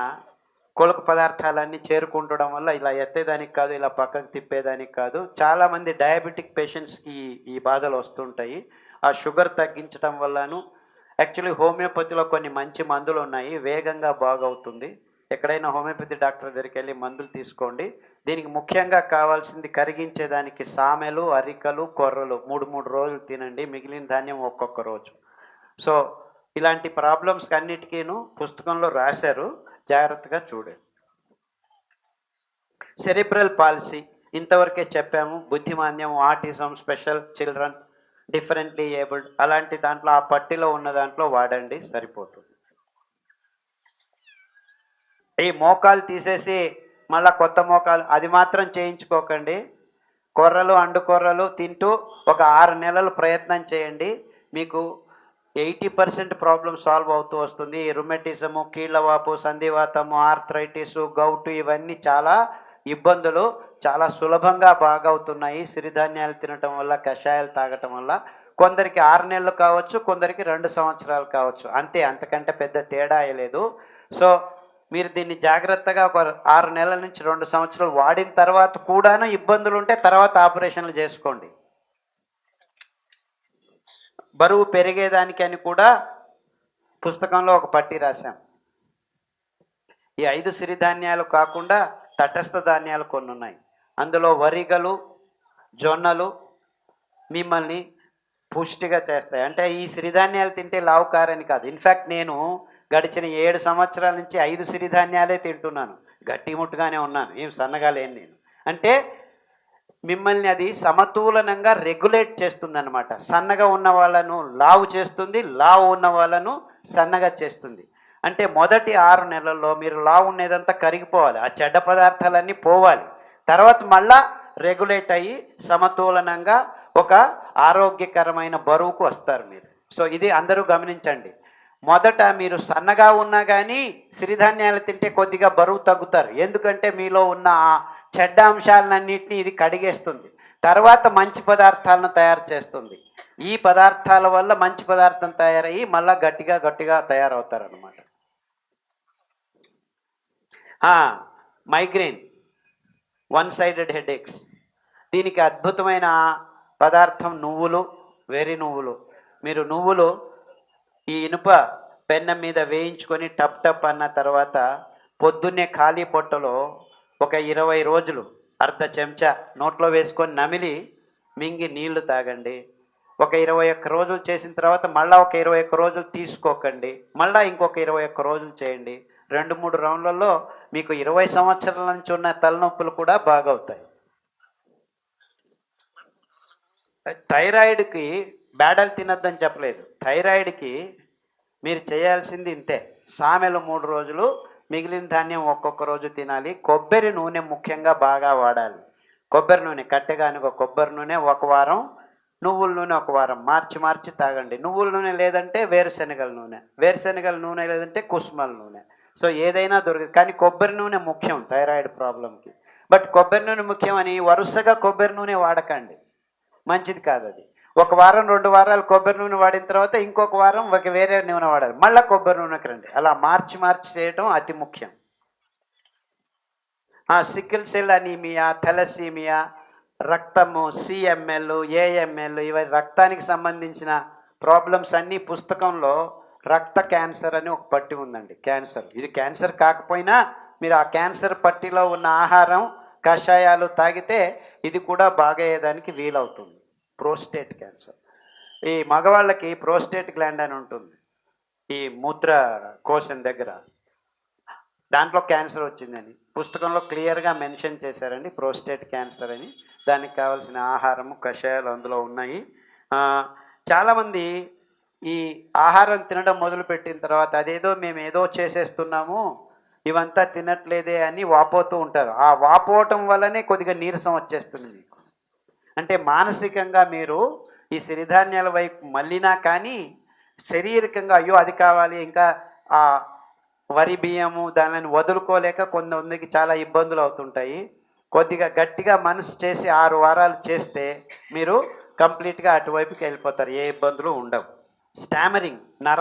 కొలుకు పదార్థాలన్నీ చేరుకుంటడం వల్ల ఇలా ఎత్తేదానికి కాదు, ఇలా పక్కకు తిప్పేదానికి కాదు. చాలామంది డయాబెటిక్ పేషెంట్స్కి ఈ బాధలు వస్తుంటాయి. ఆ షుగర్ తగ్గించడం వల్లను. యాక్చువల్లీ హోమియోపతిలో కొన్ని మంచి మందులు ఉన్నాయి, వేగంగా బాగవుతుంది. ఎక్కడైనా హోమియోపతి డాక్టర్ దగ్గరికి వెళ్ళి మందులు తీసుకోండి. దీనికి ముఖ్యంగా కావాల్సింది కరిగించేదానికి సామెలు, అరికలు, కొర్రలు 3 రోజులు తినండి, మిగిలిన ధాన్యం ఒక్కొక్క రోజు. సో ఇలాంటి ప్రాబ్లమ్స్కి అన్నిటికీను పుస్తకంలో రాశారు, జాగ్రత్తగా చూడండి. సెరిబ్రల్ పాలసీ ఇంతవరకే చెప్పాము. బుద్ధిమాంద్యం, autism, special children, differently abled, అలాంటి దాంట్లో ఆ పట్టిలో ఉన్న దాంట్లో వాడండి, సరిపోతుంది. ఈ మోకాలు తీసేసి మళ్ళీ కొత్త మోకాలు అది మాత్రం చేయించుకోకండి. కొర్రలు అండుకొర్రలు తింటూ ఒక 6 నెలలు ప్రయత్నం చేయండి. మీకు 80% ప్రాబ్లం సాల్వ్ అవుతూ వస్తుంది. ఈ రుమెటిజము, కీళ్ళవాపు, సంధివాతము, ఆర్థరైటిసు, గౌటు ఇవన్నీ చాలా ఇబ్బందులు చాలా సులభంగా బాగవుతున్నాయి సిరిధాన్యాలు తినటం వల్ల, కషాయాలు తాగటం వల్ల. కొందరికి 6 నెలలు కావచ్చు, కొందరికి 2 సంవత్సరాలు కావచ్చు, అంతే, అంతకంటే పెద్ద తేడా లేదు. సో మీరు దీన్ని జాగ్రత్తగా ఒక 6 నెలల నుంచి 2 సంవత్సరాలు వాడిన తర్వాత కూడాను ఇబ్బందులు ఉంటే తర్వాత ఆపరేషన్లు చేసుకోండి. బరువు పెరిగేదానికి అని కూడా పుస్తకంలో ఒక పట్టి రాశాం. ఈ 5 సిరిధాన్యాలు కాకుండా తటస్థ ధాన్యాలు కొన్ని ఉన్నాయి. అందులో వరిగలు, జొన్నలు మిమ్మల్ని పుష్టిగా చేస్తాయి. అంటే ఈ సిరిధాన్యాలు తింటే లావుకారని కాదు. ఇన్ఫ్యాక్ట్ నేను గడిచిన 7 సంవత్సరాల నుంచి 5 సిరిధాన్యాలే తింటున్నాను. గట్టిముట్టుగానే ఉన్నాను, ఏం సన్నగా లేను నేను. అంటే మిమ్మల్ని అది సమతులనంగా రెగ్యులేట్ చేస్తుందన్నమాట. సన్నగా ఉన్న వాళ్ళను లావు చేస్తుంది, లావు ఉన్న వాళ్ళను సన్నగా చేస్తుంది. అంటే మొదటి 6 నెలల్లో మీరు లావు ఉండేదంతా కరిగిపోవాలి, ఆ చెడ్డ పదార్థాలన్నీ పోవాలి. తర్వాత మళ్ళా రెగ్యులేట్ అయ్యి సమతులనంగా ఒక ఆరోగ్యకరమైన బరువుకు వస్తారు మీరు. సో ఇది అందరూ గమనించండి. మొదట మీరు సన్నగా ఉన్నా కానీ సిరిధాన్యాలు తింటే కొద్దిగా బరువు తగ్గుతారు. ఎందుకంటే మీలో ఉన్న చెడ్డ అంశాలన్నింటినీ ఇది కడిగేస్తుంది. తర్వాత మంచి పదార్థాలను తయారు చేస్తుంది. ఈ పదార్థాల వల్ల మంచి పదార్థం తయారయ్యి మళ్ళీ గట్టిగా తయారవుతారనమాట. మైగ్రేన్, 1-sided హెడేక్స్, దీనికి అద్భుతమైన పదార్థం నువ్వులు, వెర్రి నువ్వులు. మీరు నువ్వులు ఈ ఇనుప పెన్నం మీద వేయించుకొని టప్ అన్న తర్వాత పొద్దున్నే ఖాళీ పొట్టలో ఒక 20 రోజులు అర్ధ చెంచా నోట్లో వేసుకొని నమిలి మింగి నీళ్లు తాగండి. ఒక 21 రోజులు చేసిన తర్వాత మళ్ళీ ఒక 21 రోజులు తీసుకోకండి. మళ్ళీ ఇంకొక 21 రోజులు చేయండి. 2-3 రౌండ్లలో మీకు 20 సంవత్సరాల నుంచి ఉన్న తలనొప్పులు కూడా బాగవుతాయి. థైరాయిడ్కి బేడలు తినొద్దని చెప్పలేదు. థైరాయిడ్కి మీరు చేయాల్సింది ఇంతే. సామెలు 3 రోజులు, మిగిలిన ధాన్యం ఒక్కొక్క రోజు తినాలి. కొబ్బరి నూనె ముఖ్యంగా బాగా వాడాలి. కొబ్బరి నూనె కట్టెగానుక కొబ్బరి నూనె 1 వారం, నువ్వుల నూనె 1 వారం, మార్చి తాగండి. నువ్వుల నూనె లేదంటే వేరుశనగల నూనె, వేరుశనగల నూనె లేదంటే కుసుమల నూనె. సో ఏదైనా దొరుకుతుంది, కానీ కొబ్బరి నూనె ముఖ్యం థైరాయిడ్ ప్రాబ్లంకి. బట్ కొబ్బరి నూనె ముఖ్యమని వరుసగా కొబ్బరి నూనె వాడకండి, మంచిది కాదు అది. 1 వారం 2 వారాలు కొబ్బరి నూనె వాడిన తర్వాత ఇంకొక వారం వేరే నూనె వాడాలి, మళ్ళీ కొబ్బరి నూనెకి రండి. అలా మార్చి చేయడం అతి ముఖ్యం. సికిల్ సెల్ అనీమియా, థెలసీమియా, రక్తము, సిఎంఎల్, ఏఎంఎల్, ఇవి రక్తానికి సంబంధించిన ప్రాబ్లమ్స్ అన్నీ పుస్తకంలో రక్త క్యాన్సర్ అని ఒక పట్టి ఉందండి. క్యాన్సర్, ఇది క్యాన్సర్ కాకపోయినా మీరు ఆ క్యాన్సర్ పట్టిలో ఉన్న ఆహారం, కషాయాలు తాగితే ఇది కూడా బాగయ్యేదానికి వీలవుతుంది. ప్రోస్టేట్ క్యాన్సర్, ఈ మగవాళ్ళకి ప్రోస్టేట్ గ్లాండ్ అని ఉంటుంది ఈ మూత్ర కోశం దగ్గర, దాంట్లో క్యాన్సర్ వచ్చిందని పుస్తకంలో క్లియర్గా మెన్షన్ చేశారండి. ప్రోస్టేట్ క్యాన్సర్ అని. దానికి కావాల్సిన ఆహారము, కషాయాలు అందులో ఉన్నాయి. చాలామంది ఈ ఆహారం తినడం మొదలుపెట్టిన తర్వాత అదేదో మేము ఏదో చేసేస్తున్నాము, ఇవంతా తినట్లేదే అని వాపోతూ ఉంటారు. ఆ వాపోవటం వల్లనే కొద్దిగా నీరసం వచ్చేస్తుంది మీకు. అంటే మానసికంగా మీరు ఈ సిరిధాన్యాల వైపు మళ్ళినా కానీ శారీరకంగా అయ్యో అది కావాలి, ఇంకా ఆ వరి బియ్యము దానిని వదులుకోలేక కొంతమందికి చాలా ఇబ్బందులు అవుతుంటాయి. కొద్దిగా గట్టిగా మనసు చేసి 6 వారాలు చేస్తే మీరు కంప్లీట్గా అటువైపుకి వెళ్ళిపోతారు, ఏ ఇబ్బందులు ఉండవు. స్టామరింగ్,